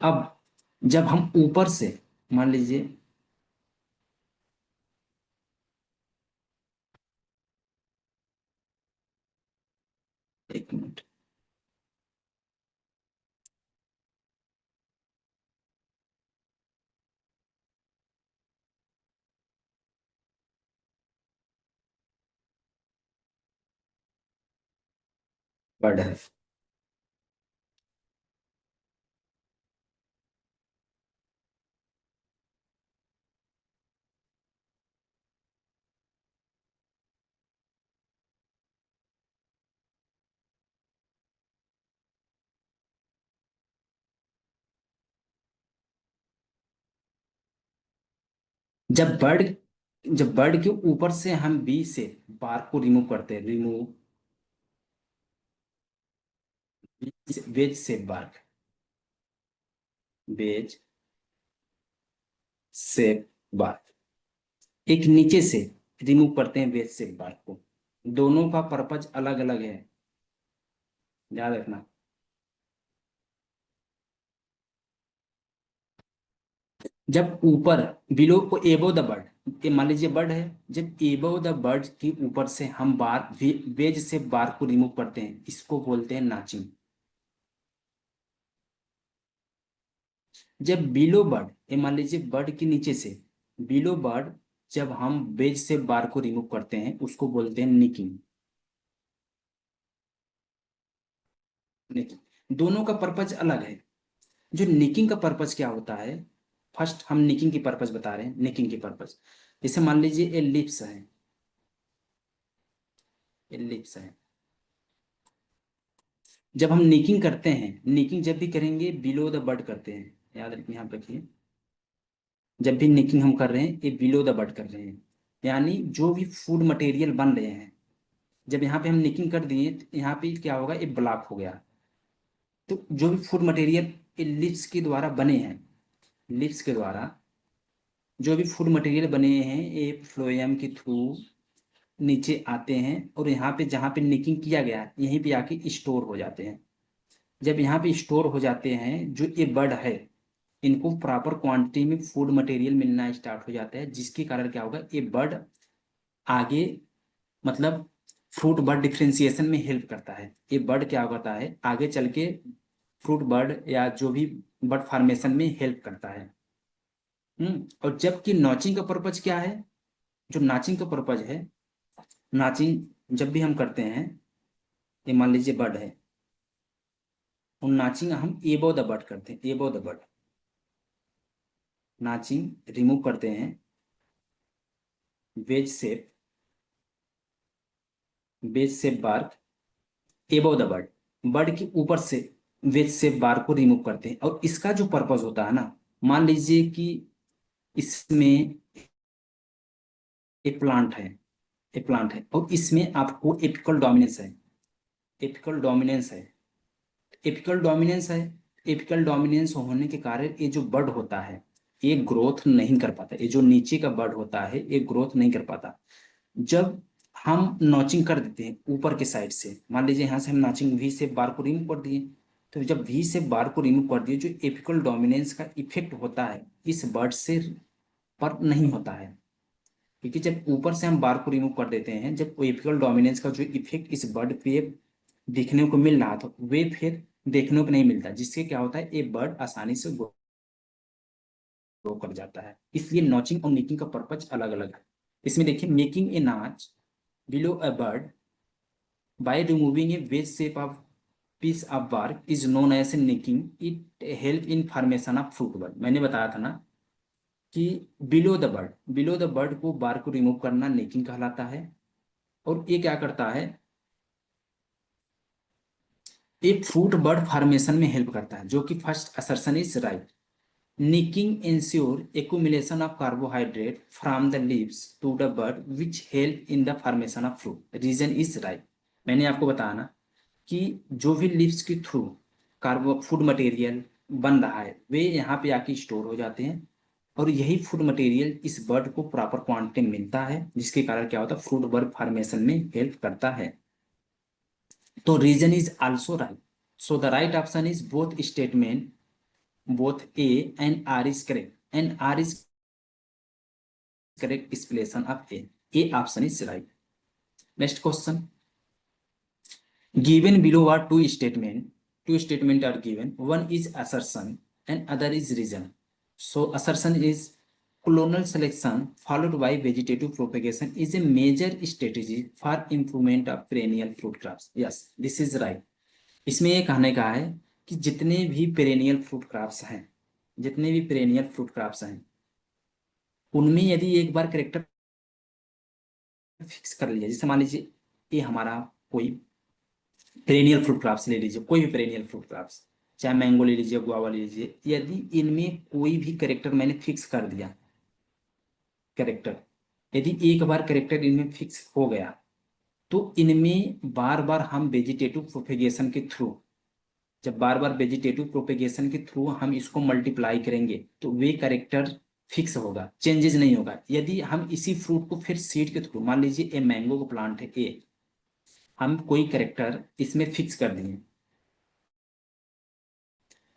अब जब हम ऊपर से, मान लीजिए एक मिनट, बर्ड है। जब बर्ड के ऊपर से हम बी से बार को रिमूव करते हैं, रिमूव वेज से बार्क, वेज से बार्क, एक नीचे से रिमूव करते हैं वेज से बार्क को, दोनों का पर्पज अलग अलग है, याद रखना। जब ऊपर, बिलो को एबो द बर्ड, मान लीजिए बर्ड है, जब एबो द बर्ड के ऊपर से हम वेज से बार को रिमूव करते हैं इसको बोलते हैं नाचिंग। जब बिलो बर्ड, ये मान लीजिए बर्ड के नीचे से बिलो बर्ड, जब हम वेज से बार को रिमूव करते हैं उसको बोलते हैं निकिंग। निकिंग, दोनों का पर्पज अलग है। जो निकिंग का पर्पज क्या होता है, फर्स्ट हम निकिंग की पर्पज बता रहे हैं। निकिंग की पर्पज, जैसे मान लीजिए ये लिप्स है, ये लिप्स है। जब हम निकिंग करते हैं, निकिंग जब भी करेंगे बिलो द बर्ड करते हैं, याद रखिए, यहाँ पे रखिए, जब भी निकिंग हम कर रहे हैं ये बिलो द बर्ड कर रहे हैं, यानी जो भी फूड मटेरियल बन रहे हैं, जब यहाँ पे हम निकिंग कर दिए तो यहाँ पे क्या होगा, ये ब्लॉक हो गया। तो जो भी फूड मटेरियल लिप्स के द्वारा बने हैं, लिप्स के द्वारा जो भी फूड मटेरियल बने हैं ये फ्लोएम के थ्रू नीचे आते हैं और यहाँ पे जहाँ पे निकिंग किया गया है यहीं पे आके स्टोर हो जाते हैं। जब यहाँ पे स्टोर हो जाते हैं, जो ये बर्ड है इनको प्रॉपर क्वांटिटी में फूड मटेरियल मिलना स्टार्ट हो जाता है, जिसके कारण क्या होगा, ये बर्ड आगे मतलब फ्रूट बर्ड डिफ्रेंसिएशन में हेल्प करता है। ये बर्ड क्या करता है आगे चल के फ्रूट बर्ड या जो भी बर्ड फार्मेशन में हेल्प करता है। और जबकि नॉचिंग का पर्पज क्या है, जो नाचिंग का पर्पज है, नाचिंग जब भी हम करते हैं, ये मान लीजिए बर्ड है और नाचिंग हम एबो द बर्ड करते हैं, एबो द बर्ड नाचिंग रिमूव करते हैं wedge shape, wedge shape bark above the bud, bud के ऊपर से वेज शेप बार को रिमूव करते हैं। और इसका जो पर्पज होता है ना, मान लीजिए कि इसमें एक प्लांट है, एक प्लांट है और इसमें आपको एपिकल डोमिनेंस है, एपिकल डोमिनेंस है, एपिकल डोमिनेंस है। एपिकल डोमिनेंस होने के कारण ये जो बर्ड होता है ये ग्रोथ नहीं कर पाता, ये जो नीचे का बर्ड होता है ये ग्रोथ नहीं कर पाता। जब हम नॉचिंग कर देते हैं ऊपर के साइड से, मान लीजिए यहाँ से हम नॉचिंग वी से बार को रिमूव कर दिए, तो जब वी से बार को रिमूव कर दिए जो एपिकल डोमिनेंस का इफेक्ट होता है इस बर्ड से पर नहीं होता है, क्योंकि जब ऊपर से हम बार को रिमूव कर देते हैं, जब एपिकल डोमिनेंस का जो इफेक्ट इस बर्ड पे दिखने को मिल रहा था वे फिर देखने को नहीं मिलता, जिससे क्या होता है ये बर्ड आसानी से ग्रो कर जाता है। इसलिए नॉचिंग और निकिंग का पर्पज अलग अलग है। इसमें देखिए making a notch below a bud by removing a wedge shape of piece of bark is known as nicking, it help in formation of fruit bud. मैंने बताया था ना कि below the bud, below the bud को बार को remove करना necking कहलाता है। और ये क्या करता है, एक फ्रूट बर्ड फॉर्मेशन में हेल्प करता है, जो कि first assertion is right. Nicking ensure accumulation of carbohydrate from the leaves to the bud which help in the formation of fruit, reason is right. मैंने आपको बताया ना कि जो भी लीव्स के थ्रू कार्बो फूड मटेरियल बन रहा है वे यहाँ पे आके स्टोर हो जाते हैं और यही फूड मटेरियल इस बर्ड को प्रॉपर क्वांटिटी में मिलता है, जिसके कारण क्या होता है फ्रूट बर्ड फॉर्मेशन में हेल्प करता है। तो reason is also right, so the right option is both statement, both A and R is correct, and R is correct explanation of A. A option is right. Next question. Given below are two statement. Two statement are given. One is assertion and other is reason. So assertion is colonial selection followed by vegetative propagation is a major strategy for improvement of perennial fruit crops. Yes, this is right. इसमें ये कहने का है कि जितने भी perennial fruit crops हैं, जितने भी पेरेनियल फ्रूट क्रॉप्स हैं उनमें यदि एक बार करेक्टर फिक्स कर लिया, जैसे मान लीजिए ये हमारा कोई पेरेनियल फ्रूट क्रॉप्स ले लीजिए, कोई भी पेरेनियल फ्रूट क्रॉप्स, चाहे मैंगो ले लीजिए, गुआवा ले लीजिए, यदि इनमें कोई भी करेक्टर मैंने फिक्स कर दिया, करेक्टर यदि एक बार करेक्टर इनमें फिक्स हो गया तो इनमें बार बार हम वेजिटेटिव प्रोपेगेशन के थ्रू, जब बार बार वेजिटेटिव प्रोपेगेशन के थ्रू हम इसको मल्टीप्लाई करेंगे तो वे करेक्टर फिक्स होगा, चेंजेस नहीं होगा। यदि हम इसी फ्रूट को फिर सीड के थ्रू, मान लीजिए ए मैंगो का प्लांट है ए, हम कोई करेक्टर इसमें फिक्स कर दिए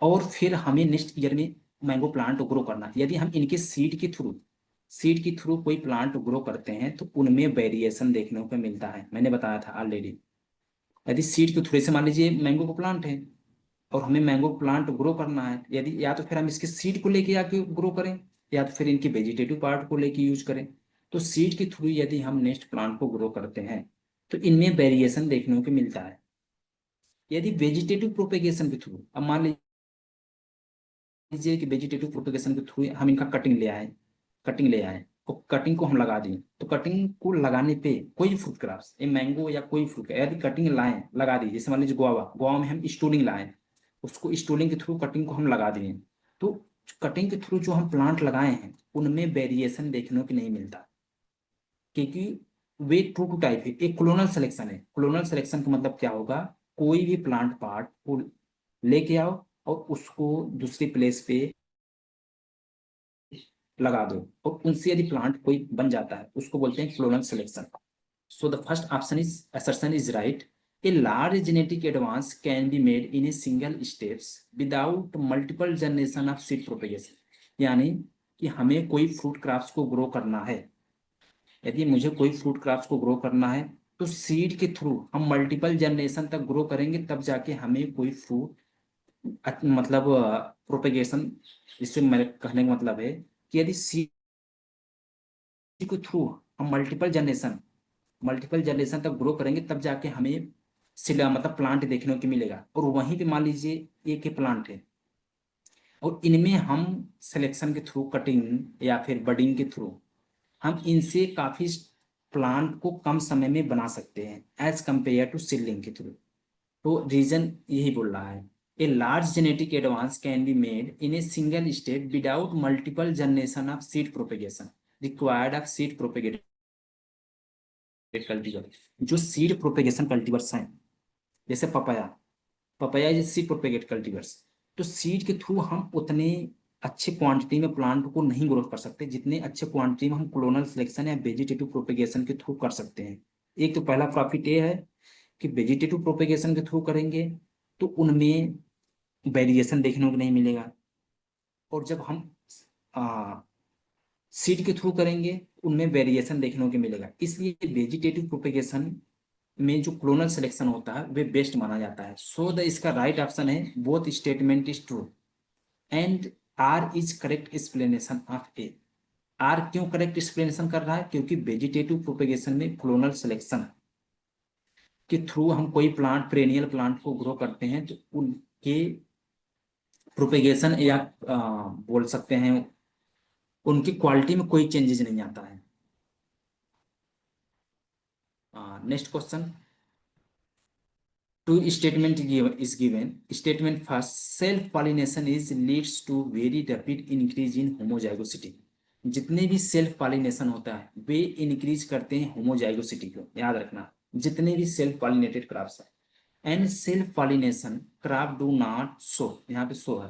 और फिर हमें नेक्स्ट ईयर में मैंगो प्लांट ग्रो करना, यदि हम इनके सीड के थ्रू, सीड के थ्रू कोई प्लांट ग्रो करते हैं तो उनमें वेरिएशन देखने को मिलता है। मैंने बताया था ऑलरेडी, यदि सीड के थ्रू से मान लीजिए मैंगो का प्लांट है और हमें मैंगो प्लांट ग्रो करना है, यदि या तो फिर हम इसके सीड को लेके आके ग्रो करें या तो फिर इनके वेजिटेटिव पार्ट को लेके यूज करें, तो सीड के थ्रू यदि हम नेक्स्ट प्लांट को ग्रो करते हैं तो इनमें वेरिएशन देखने को मिलता है। यदि वेजिटेटिव प्रोपेगेशन के थ्रू, अब मान लीजिए कि वेजिटेटिव प्रोपेगेशन के थ्रू हम इनका कटिंग ले आए, कटिंग ले आए और कटिंग को हम लगा दिए, तो कटिंग को लगाने पे कोई फ्रूट क्रॉप्स, ये मैंगो या कोई फ्रूट, यदि कटिंग लाए लगा दी, जैसे मान लीजिए गुआवा, गुआवा में हम स्टूलिंग लाए, उसको स्टूलिंग के थ्रू कटिंग को हम लगा दिए, तो कटिंग के थ्रू जो हम प्लांट लगाए हैं उनमें वेरिएशन देखने को नहीं मिलता, क्योंकि वे ट्रू टू टाइप है, एक क्लोनल सिलेक्शन है। क्लोनल सिलेक्शन का मतलब क्या होगा, कोई भी प्लांट पार्ट को लेके आओ और उसको दूसरी प्लेस पे लगा दो और उनसे यदि प्लांट कोई बन जाता है उसको बोलते हैं clonal selection. So the first option is assertion is right. A large genetic advance can be made in a single steps without multiple generation of seed propagation। यानी कि हमें कोई फ्रूट क्रॉप्स को ग्रो करना है, यदि मुझे कोई फ्रूट क्रॉप्स को ग्रो करना है तो सीड के थ्रू हम मल्टीपल जनरेशन तक ग्रो करेंगे, तब जाके हमें कोई फ्रूट मतलब प्रोपेगेशन। इससे मेरे कहने का मतलब है कि यदि सीड के थ्रू हम मल्टीपल जनरेशन तक ग्रो करेंगे, तब जाके हमें सिला मतलब प्लांट देखने को मिलेगा। और वहीं पे मान लीजिए एक ही प्लांट है और इनमें हम सिलेक्शन के थ्रू, कटिंग या फिर बडिंग के थ्रू हम इनसे काफी प्लांट को कम समय में बना सकते हैं एज कंपेयर टू सीडलिंग के थ्रू। तो रीजन यही बोल रहा है, a large genetic advance can be made in a single step without multiple generation of seed propagation required of seed propagated cultivar. जो सीड प्रोपेगेशन कल्टीवर्स हैं, जैसे papaya, papaya is seed propagate cultivars. तो seed के through हम उतने अच्छे quantity में plant को नहीं ग्रोथ कर सकते जितने अच्छे क्वांटिटी में हम क्लोनल सिलेक्शन या वेजिटेटिव प्रोपेगेशन के थ्रू कर सकते हैं। एक तो पहला प्रॉफिट ये है कि वेजिटेटिव प्रोपेगेशन के थ्रू करेंगे तो उनमें वेरिएशन देखने को नहीं मिलेगा, और जब हम सीड के थ्रू करेंगे उनमें वेरिएशन देखने को मिलेगा। इसलिए वेजिटेटिव प्रोपेगेशन में जो क्लोनल सिलेक्शन होता है वे बेस्ट माना जाता है। सो द इसका राइट ऑप्शन है both statement is true and R is correct explanation of A. R क्यों करेक्ट एक्सप्लेनेशन कर रहा है? क्योंकि वेजिटेटिव प्रोपेगेशन में क्लोनल सिलेक्शन के थ्रू हम कोई प्लांट, पेरेनियल प्लांट को ग्रो करते हैं तो उनके प्रोपेगेशन या बोल सकते हैं उनकी क्वालिटी में कोई चेंजेस नहीं आता है। Next question, two statement is given. Statement first, self pollination is leads to very rapid increase in homozygosity। जितने भी सेल्फ पॉलिनेशन होता है वे इंक्रीज करते हैं होमोजाइगोसिटी को, याद रखना, जितने भी सेल्फ पॉलिनेटेड क्रॉप्स है। And self pollination crop do not show, यहाँ पे शो है,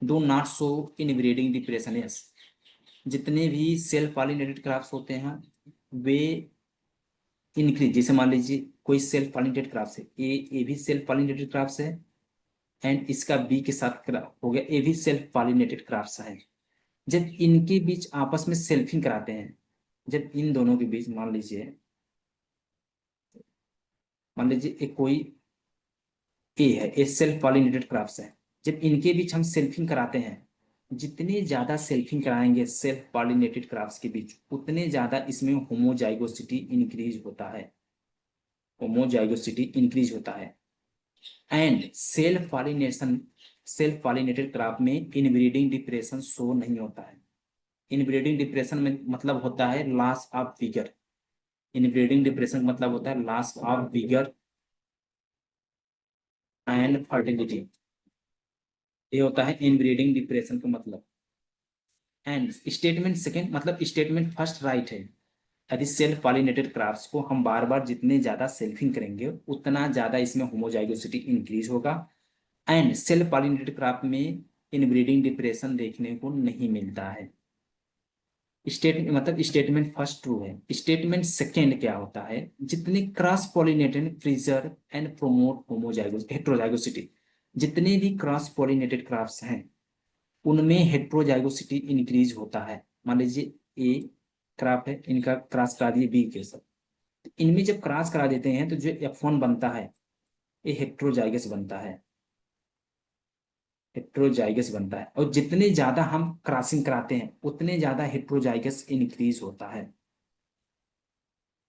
do not show in breeding depression. Yes, जितने भी सेल्फ पॉलिनेटेड क्रॉप्स होते हैं वे इंक्रीज, जैसे मान लीजिए कोई सेल्फ पॉलिनेटेड क्रॉप्स है, ए भी सेल्फ पॉलिनेटेड क्रॉप्स है एंड इसका बी के साथ हो गया, ए भी सेल्फ पॉलिनेटेड क्रॉप्स है। जब इनके बीच आपस में सेल्फिंग कराते हैं, जब इन दोनों के बीच मान लीजिए एक कोई ए है, ए सेल्फ पॉलिनेटेड क्रॉप्स है, जब इनके बीच हम सेल्फिंग कराते हैं, जितने ज्यादा सेल्फिंग कराएंगे सेल्फ पॉलिनेटेड क्रॉप्स के बीच उतने ज्यादा इसमें होमोजाइगोसिटी इंक्रीज होता है, होमोजाइगोसिटी इंक्रीज होता है। एंड सेल्फ पॉलिनेटेड क्रॉप में इनब्रीडिंग डिप्रेशन शो नहीं होता है। इनब्रीडिंग डिप्रेशन में मतलब होता है loss of vigour. Inbreeding depression मतलब होता है loss of vigour and fertility, ये होता है इनब्रीडिंग डिप्रेशन का मतलब। एंड स्टेटमेंट सेकेंड मतलब स्टेटमेंट फर्स्ट राइट है, यदि सेल्फ पॉलिनेटेड क्रॉप्स को हम बार बार जितने ज्यादा सेल्फिंग करेंगे उतना ज्यादा इसमें होमोजाइगोसिटी इंक्रीज होगा। एंड सेल्फ पॉलिनेटेड क्रॉप में इनब्रीडिंग डिप्रेशन देखने को नहीं मिलता है। स्टेटमेंट मतलब स्टेटमेंट फर्स्ट ट्रू है। स्टेटमेंट सेकेंड क्या होता है, जितने cross pollinated preserve and promote homozygous heterozygosity, जितने भी क्रॉस पॉलिनेटेड क्रॉप्स हैं उनमें हेट्रोजाइगोसिटी इंक्रीज होता है। मान लीजिए ए क्रॉप है, इनका क्रॉस करा दिए बी के साथ, तो इनमें जब क्रॉस करा देते हैं तो जो F1 बनता है ये हेट्रोजाइगस बनता है, हेट्रोजाइगस बनता है। और जितने ज्यादा हम क्रॉसिंग कराते हैं उतने ज्यादा हेट्रोजाइगस इंक्रीज होता है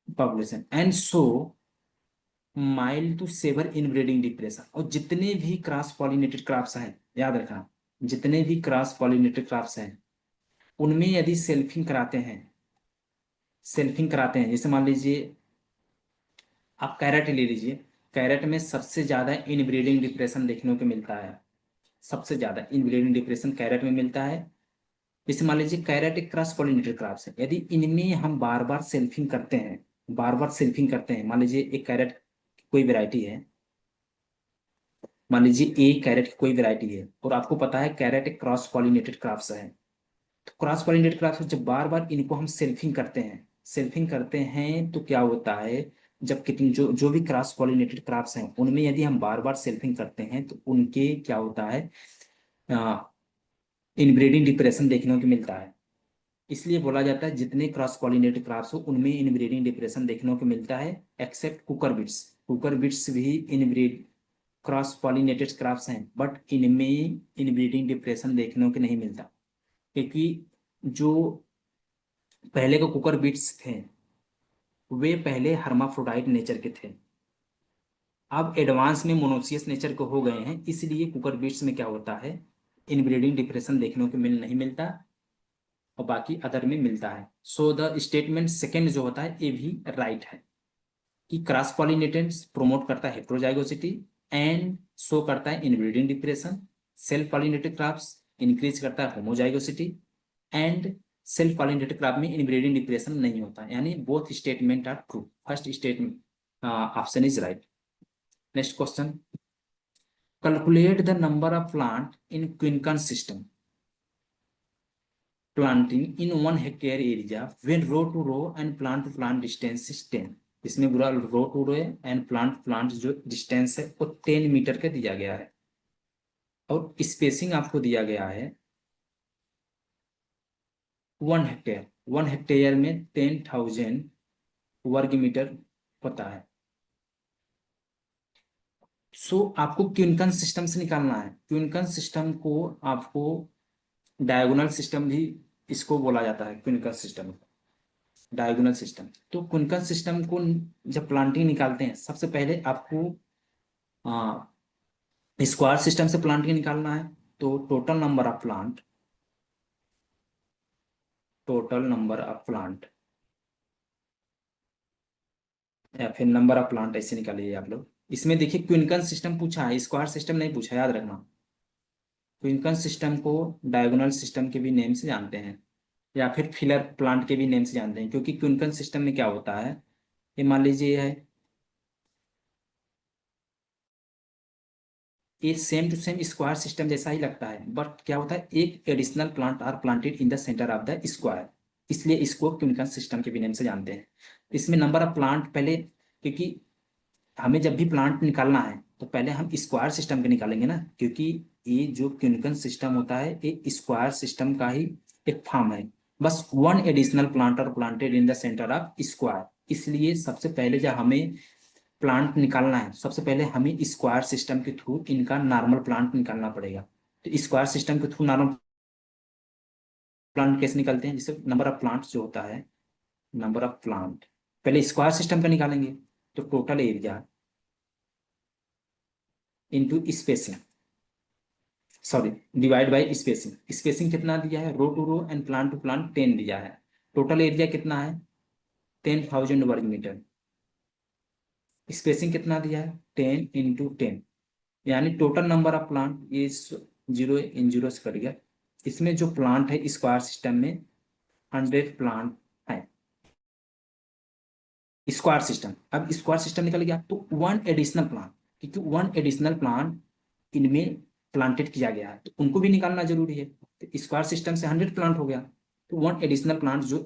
population. And so mild to severe inbreeding depression. और जितने भी क्रॉस पॉलिनेटेड क्रॉप्स हैं, याद रखना, जितने भी क्रॉस पॉलिनेटेड क्रॉप्स हैं उनमें यदि सेल्फिंग कराते हैं, जैसे मान लीजिए आप कैरेट ले लीजिए, कैरेट में सबसे ज्यादा इनब्रीडिंग डिप्रेशन देखने को मिलता है, सबसे ज्यादा इनब्रीडिंग डिप्रेशन कैरेट में मिलता है। जैसे मान लीजिए कैरेट एक क्रॉस पॉलिनेटेड क्रॉप्स है, यदि इनमें हम बार बार सेल्फिंग करते हैं, बार बार सेल्फिंग करते हैं, मान लीजिए एक कैरेट कोई वैरायटी है, मान लीजिए ए कैरेट की कोई वैरायटी है और आपको पता है कैरेट एक क्रॉस पॉलिनेटेड क्रॉप्स है, तो क्रॉस पॉलिनेटेड क्रॉप्स जब बार बार इनको हम सेल्फिंग करते हैं तो क्या होता है, जब कितनी जो जो भी क्रॉस पॉलिनेटेड क्रॉप्स हैं उनमें यदि हम बार बार सेल्फिंग करते हैं तो उनके क्या होता है, इनब्रीडिंग डिप्रेशन देखने को मिलता है। इसलिए बोला जाता है जितने क्रॉस पॉलिनेटेड क्रॉप्स हो उनमें इनब्रीडिंग डिप्रेशन देखने को मिलता है, except cucurbits. Cucurbits भी इनब्रीड क्रॉस पॉलिनेटेड क्रॉप्स हैं, बट इनमें इनब्रीडिंग डिप्रेशन देखने को नहीं मिलता, क्योंकि जो पहले के कुकर बिट्स थे वे पहले हर्माफ्रोडाइट नेचर के थे, अब एडवांस में मोनोसियस नेचर के हो गए हैं, इसलिए कुकर बिट्स में क्या होता है, इनब्रीडिंग डिप्रेशन देखने को नहीं मिलता और बाकी अदर में मिलता है। सो द स्टेटमेंट सेकेंड जो होता है ये भी राइट है कि क्रॉस पॉलिनेटेंट्स प्रोमोट करता है हेट्रोजाइगोसिटी एंड शो करता है inbreeding depression. Self pollinated crops increase करता है homozygosity and self pollinated crop में इनब्रीडिंग डिप्रेशन नहीं होता, यानी both statement are true. First statement option is right. Next question, calculate the number of plant in quincunx system planting in 1 hectare area when row to row and plant to plant distance is 10। इसमें पूरा row to row and plant plant जो distance है वो 10 metre का दिया गया है और स्पेसिंग आपको दिया गया है 1 हेक्टेयर। 1 हेक्टेयर में 10,000 वर्ग मीटर होता है। सो आपको क्विंकन सिस्टम से निकालना है। क्विंकन सिस्टम को आपको डायगोनल सिस्टम भी इसको बोला जाता है, क्विंकन सिस्टम डायगोनल सिस्टम। तो क्विंकन सिस्टम को जब प्लांटिंग निकालते हैं सबसे पहले आपको स्क्वायर सिस्टम से प्लांटिंग निकालना है। तो टोटल नंबर ऑफ प्लांट या फिर नंबर ऑफ प्लांट ऐसे निकालिए आप लोग। इसमें देखिए क्विंकन सिस्टम पूछा है, स्क्वायर सिस्टम नहीं पूछा, याद रखना। क्विंकन सिस्टम को डायगोनल सिस्टम के भी नेम से जानते हैं या फिर फिलर प्लांट के भी नेम से जानते हैं, क्योंकि क्विंकन सिस्टम में क्या होता है, ये मान लीजिए है ये same to same square system जैसा ही लगता है, बट क्या होता है एक additional plant are planted in the centre of the square, इसलिए इसको क्विंकन सिस्टम के भी नेम से जानते हैं। इसमें नंबर ऑफ प्लांट पहले, क्योंकि हमें जब भी प्लांट निकालना है तो पहले हम स्क्वायर सिस्टम के निकालेंगे ना, क्योंकि ये जो क्विंकन सिस्टम होता है ये स्क्वायर सिस्टम का ही एक फॉर्म है। बस one additional plant are planted in the centre of square, इसलिए सबसे पहले जब हमें प्लांट निकालना है सबसे पहले हमें स्क्वायर सिस्टम के थ्रू इनका नॉर्मल प्लांट निकालना पड़ेगा। तो स्क्वायर सिस्टम के थ्रू नॉर्मल प्लांट कैसे निकलते हैं, जैसे नंबर ऑफ प्लांट्स जो होता है, नंबर ऑफ प्लांट पहले स्क्वायर सिस्टम का निकालेंगे तो total area into spacing, sorry divide by spacing. Spacing कितना दिया है, row to row and plant to plant 10 दिया है। टोटल एरिया कितना है 10,000 वर्ग मीटर। स्पेसिंग कितना दिया है 10 इंटू 10, यानी टोटल नंबर ऑफ प्लांट ये 0 इन 0 से कट गया। इसमें जो प्लांट है स्क्वायर सिस्टम में 100 प्लांट है स्क्वायर सिस्टम। अब स्क्वायर सिस्टम निकल गया तो वन एडिशनल प्लांट, क्योंकि वन एडिशनल प्लांट इनमें प्लांटेड किया गया है तो उनको भी निकालना जरूरी है। तो स्क्वायर सिस्टम से 100 प्लांट हो गया तो वन एडिशनल प्लांट जो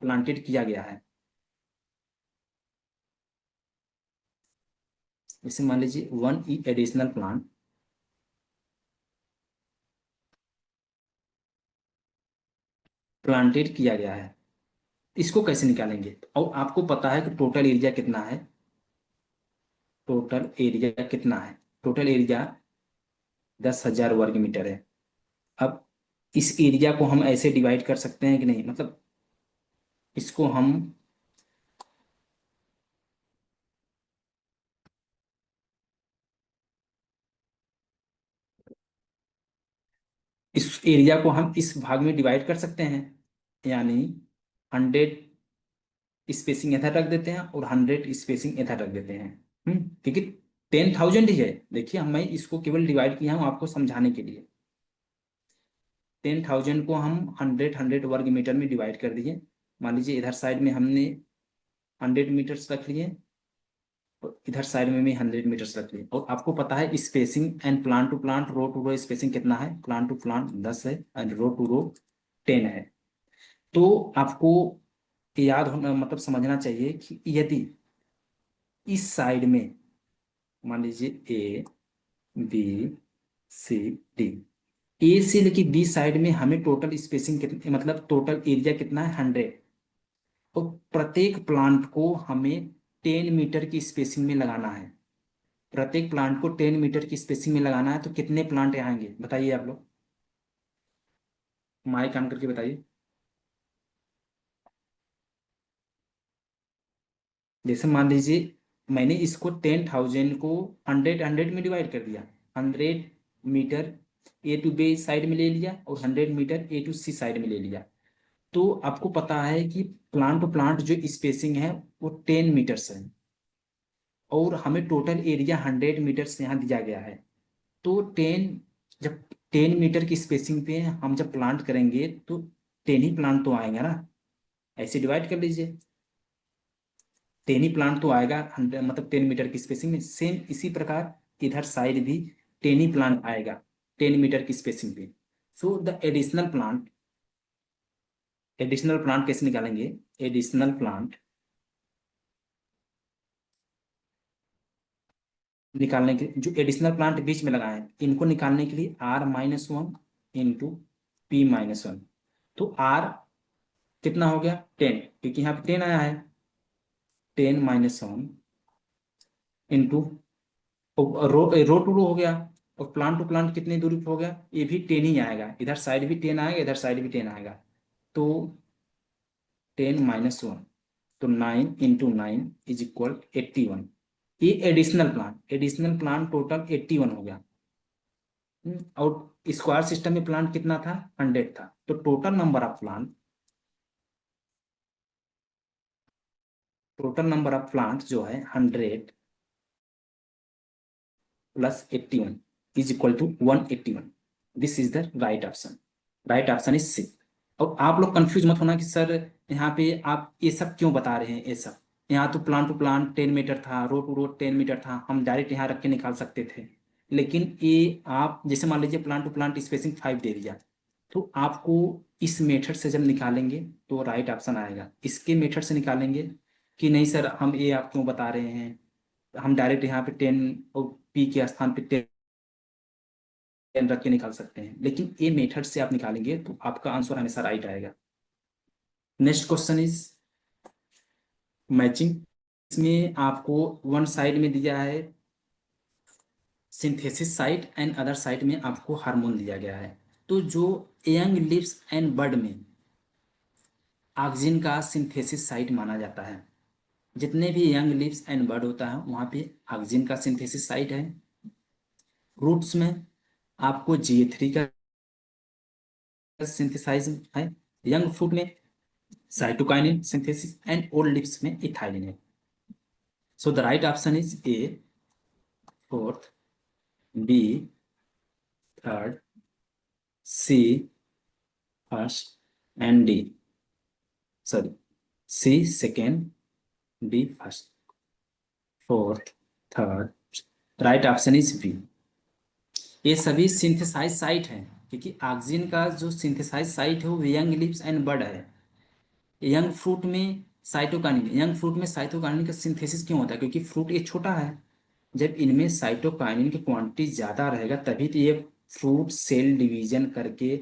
प्लांटेड किया गया है, जैसे मान लीजिए वन एडिशनल प्लांट प्लांटेड किया गया है, इसको कैसे निकालेंगे। और आपको पता है कि टोटल एरिया कितना है, टोटल एरिया 10,000 वर्ग मीटर है। अब इस एरिया को हम ऐसे डिवाइड कर सकते हैं कि नहीं, मतलब इसको हम इस एरिया को हम इस भाग में डिवाइड कर सकते हैं, यानी 100 स्पेसिंग इधर रख देते हैं और 100 स्पेसिंग इधर रख देते हैं। क्योंकि 10,000 ही है, देखिए हम मैं इसको केवल डिवाइड किया हूँ आपको समझाने के लिए। 10,000 को हम 100 वर्ग मीटर में डिवाइड कर दिए। मान लीजिए इधर साइड में हमने 100 मीटर्स रख लिए और इधर साइड में भी 100 मीटर्स रख लिए। और आपको पता है spacing and plant to plant row to row spacing कितना है, प्लांट टू प्लांट 10 है एंड रो टू रो 10 है। तो आपको याद होना मतलब समझना चाहिए कि यदि इस साइड में मान लीजिए ए बी सी डी, ए से लेके बी साइड में हमें टोटल स्पेसिंग कितनी मतलब टोटल एरिया कितना है 100, और प्रत्येक प्लांट को हमें 10 मीटर की स्पेसिंग में लगाना है। प्रत्येक प्लांट को 10 मीटर की स्पेसिंग में लगाना है, तो कितने प्लांट आएंगे बताइए आप लोग, माइक ऑन करके बताइए। जैसे मान लीजिए मैंने इसको 10,000 को 100 में डिवाइड कर दिया, 100 metre A to B side में ले लिया और 100 metre A to C side में ले लिया। तो आपको पता है कि प्लांट टू प्लांट जो स्पेसिंग है वो 10 मीटर्स है, और हमें टोटल एरिया 100 मीटर्स यहाँ दिया गया है। तो 10, जब 10 मीटर की स्पेसिंग पे हम जब प्लांट करेंगे तो 10 ही प्लांट तो आएगा ना, ऐसे डिवाइड कर लीजिए, 10 ही प्लांट तो आएगा 100 मतलब 10 मीटर की स्पेसिंग में। सेम इसी प्रकार इधर साइड भी 10 ही प्लांट आएगा 10 मीटर की स्पेसिंग पे। सो द एडिशनल प्लांट कैसे निकालेंगे? एडिशनल प्लांट निकालने के जो एडिशनल प्लांट बीच में लगाए हैं इनको निकालने के लिए R-1 इंटू P-1। तो R कितना हो गया 10, क्योंकि यहाँ पे 10 आया है, 10-1 इंटू रो टू रो हो गया, और प्लांट टू प्लांट कितनी दूरी पे हो गया, ये भी 10 ही आएगा, इधर साइड भी 10 आएगा, इधर साइड भी 10 आएगा। तो 10-1, तो 9 इंटू 9 इज इक्वल 81। ये एडिशनल प्लांट टोटल 81 हो गया। और स्क्वायर सिस्टम में प्लांट कितना था 100 था, तो टोटल नंबर ऑफ प्लांट जो है 100 plus 81 is equal to 181। This is the right option. Right option is C. और आप लोग कंफ्यूज मत होना कि सर यहाँ पे आप ये सब क्यों बता रहे हैं, ये सब यहाँ तो प्लांट टू प्लांट 10 मीटर था, रो टू रो 10 मीटर था, हम डायरेक्ट यहाँ रख के निकाल सकते थे। लेकिन ये आप जैसे मान लीजिए प्लांट टू प्लांट स्पेसिंग 5 दे दिया, तो आपको इस मेथड से जब निकालेंगे तो राइट ऑप्शन आएगा। इसके मेथड से निकालेंगे कि नहीं सर हम ये आप क्यों बता रहे हैं, हम डायरेक्ट यहाँ पे 10 और पी के स्थान पे 10 रख के निकाल सकते हैं, लेकिन ये मेथड से आप निकालेंगे तो आपका आंसर हमेशा राइट आएगा। Next question is matching. इसमें आपको वन साइड में दिया है synthesis site and other side में आपको हार्मोन दिया गया है। तो जो यंग लिव्स एंड बर्ड में ऑक्सिन का सिंथेसिस साइट माना जाता है, जितने भी यंग लिव्स एंड बर्ड होता है वहाँ पे ऑक्सिन का सिंथेसिस साइट है। रूट्स में आपको GA3 का सिंथेसाइज है, यंग फ्रूट में cytokinin synthesis and old leaves में इथाइलिन है। So the right option is A fourth, B third, C first and D sorry C second, D first, fourth, third. Right option is B. ये सभी synthesise site हैं, क्योंकि auxin का जो synthesise site है वो यंग लिव्स एंड बर्ड है। Young fruit में साइटोकाइनिन का सिंथेसिस क्यों होता है? क्योंकि फ्रूट ये छोटा है, जब इनमें साइटोकाइनिन की क्वांटिटी ज़्यादा रहेगा तभी तो ये फ्रूट सेल डिवीजन करके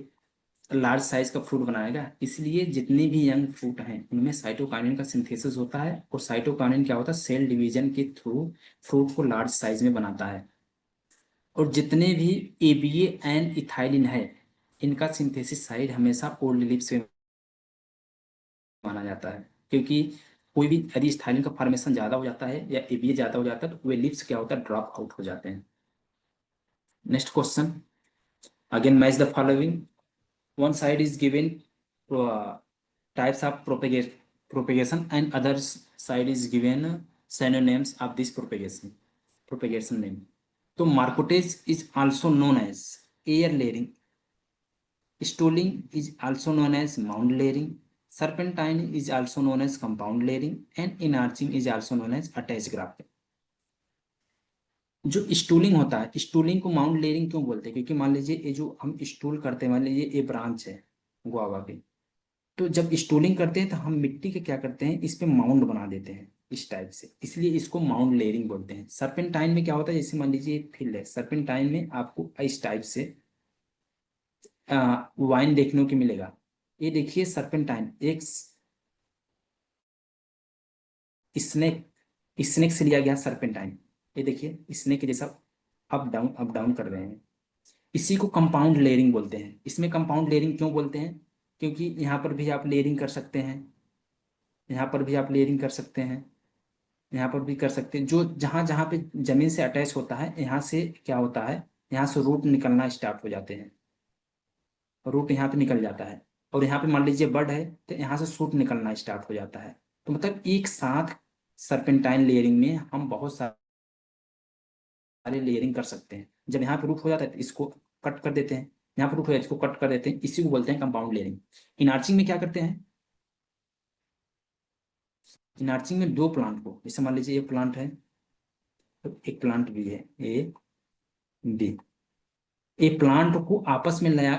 लार्ज साइज का फ्रूट बनाएगा। इसलिए जितने भी यंग फ्रूट हैं उनमें साइटोकाइनिन का सिंथेसिस होता है, और साइटोकाइनिन क्या होता है सेल डिवीजन के थ्रू फ्रूट को लार्ज साइज में बनाता है। और जितने भी ABA एंड इथाइलिन है इनका सिंथेसिस साइट हमेशा ओल्ड लिप्स में माना जाता है, क्योंकि कोई भी यदि स्टाइलिन का फॉर्मेशन ज़्यादा हो जाता है या ABA ज़्यादा हो जाता है तो वे लिप्स क्या होता है ड्रॉप आउट हो जाते हैं। Next question again match the following. One side is given types of propagation and other side is given synonyms of this propagation name. तो marcottage is also known as air layering, Stooling is also known as mound layering. Serpentine is also known as compound layering, and enarching is also known as attached grafting. जो stooling होता है, stooling को mount layering क्यों बोलते हैं? क्योंकि मान लीजिए ये जो हम स्टूल करते हैं, मान लीजिए ये ब्रांच है, गुआवा के। तो जब स्टूलिंग करते हैं तो हम मिट्टी के क्या करते हैं, इस पे माउंड बना देते हैं इस टाइप से, इसलिए इसको माउंड लेयरिंग बोलते हैं। सर्पेंटाइन में क्या होता है, जैसे मान लीजिए एक फील्ड है, सर्पेंटाइन में आपको इस टाइप से वाइन देखने को मिलेगा। ये देखिए सर्पेंटाइन एक स्नेक, स्नेक से लिया गया सर्पेंटाइन। ये देखिए स्नेक के जैसा अप डाउन कर रहे हैं। इसी को कंपाउंड लेयरिंग बोलते हैं। इसमें कंपाउंड लेयरिंग क्यों बोलते हैं, क्योंकि यहाँ पर भी आप लेयरिंग कर सकते हैं, यहाँ पर भी आप लेयरिंग कर सकते हैं, यहाँ पर भी कर सकते हैं। जो जहाँ जहाँ पे जमीन से अटैच होता है, यहाँ से क्या होता है, यहाँ से रूट निकलना स्टार्ट हो जाते हैं, रूट यहाँ पे निकल जाता है। और यहाँ पे मान लीजिए बड है तो यहाँ से शूट निकलना स्टार्ट हो जाता है। तो मतलब एक साथ सर्पेंटाइन लेयरिंग में हम बहुत सारे लेयरिंग कर सकते हैं। जब यहाँ पे रूट हो जाता है तो इसको कट कर देते हैं, यहाँ पर रूट हो जाता है इसको कट कर देते हैं, इसी को बोलते हैं कंपाउंड लेयरिंग। इनार्चिंग में क्या करते हैं, इनार्चिंग में दो प्लांट को, जैसे मान लीजिए ये प्लांट है, तो एक प्लांट भी है ए बी, ये प्लांट को आपस में नया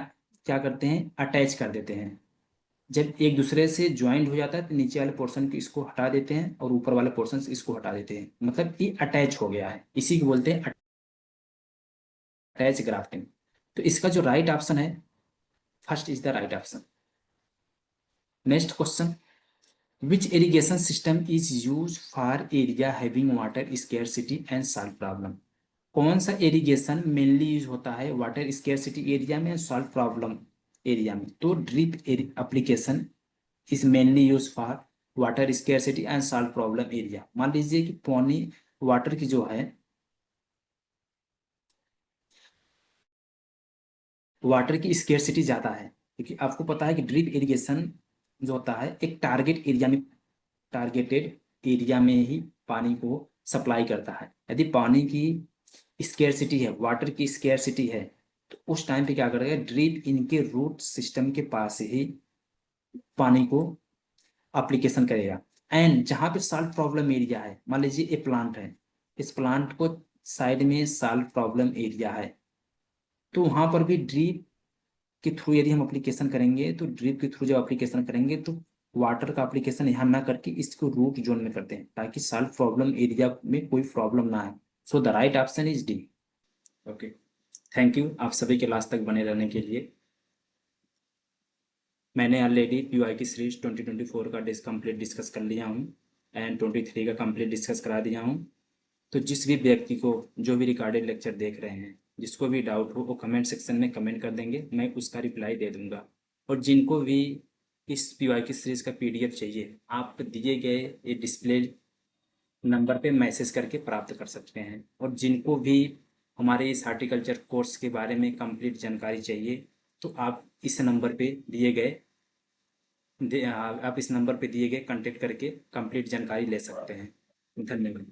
क्या करते हैं, अटैच कर देते हैं। जब एक दूसरे से ज्वाइंट हो जाता है तो नीचे वाले पोर्शन को इसको हटा देते हैं और ऊपर वाले पोर्शन से इसको हटा देते हैं, मतलब ये अटैच हो गया है, इसी को बोलते हैं अटैच ग्राफ्टिंग। तो इसका जो राइट ऑप्शन है, first is the right option. Next question, which irrigation system is use for area having water scarcity and salt problem. कौन सा इरिगेशन मेनली यूज होता है वाटर स्केर्सिटी एरिया में, सॉल्ट प्रॉब्लम एरिया में। तो drip application is mainly use for water scarcity and salt problem area. मान लीजिए कि पानी वाटर की जो है, वाटर की स्केर्सिटी ज़्यादा है, क्योंकि आपको पता है कि ड्रिप इरिगेशन जो होता है एक टारगेट एरिया में, टारगेटेड एरिया में ही पानी को सप्लाई करता है। यदि पानी की स्केर्सिटी है, वाटर की स्केर्सिटी है, तो उस टाइम पे क्या करेगा, ड्रिप इनके रूट सिस्टम के पास ही पानी को एप्लीकेशन करेगा। एंड जहाँ पे सॉल्ट प्रॉब्लम एरिया है, मान लीजिए ये प्लांट है, इस प्लांट को साइड में सॉल्ट प्रॉब्लम एरिया है, तो वहाँ पर भी ड्रिप के थ्रू यदि हम एप्लीकेशन करेंगे, तो ड्रिप के थ्रू जब एप्लीकेशन करेंगे तो वाटर का एप्लीकेशन यहाँ ना करके इसको रूट जोन में करते हैं, ताकि सॉल्ट प्रॉब्लम एरिया में कोई प्रॉब्लम ना आए। सो the right option is D. Okay, thank you आप सभी के लास्ट तक बने रहने के लिए। मैंने ऑलरेडी पीवाई की सीरीज 2024 का कंप्लीट डिस्कस कर लिया हूँ एंड 23 का कंप्लीट डिस्कस करा दिया हूँ। तो जिस भी व्यक्ति को जो भी रिकॉर्डेड लेक्चर देख रहे हैं, जिसको भी डाउट हो वो कमेंट सेक्शन में कमेंट कर देंगे, मैं उसका रिप्लाई दे दूंगा। और जिनको भी इस पीवाई की सीरीज का पीडीएफ चाहिए, आप दिए गए ये डिस्प्ले नंबर पे मैसेज करके प्राप्त कर सकते हैं। और जिनको भी हमारे इस हार्टिकल्चर कोर्स के बारे में कंप्लीट जानकारी चाहिए, तो आप इस नंबर पे दिए गए आप इस नंबर पे दिए गए कांटेक्ट करके कंप्लीट जानकारी ले सकते हैं। धन्यवाद।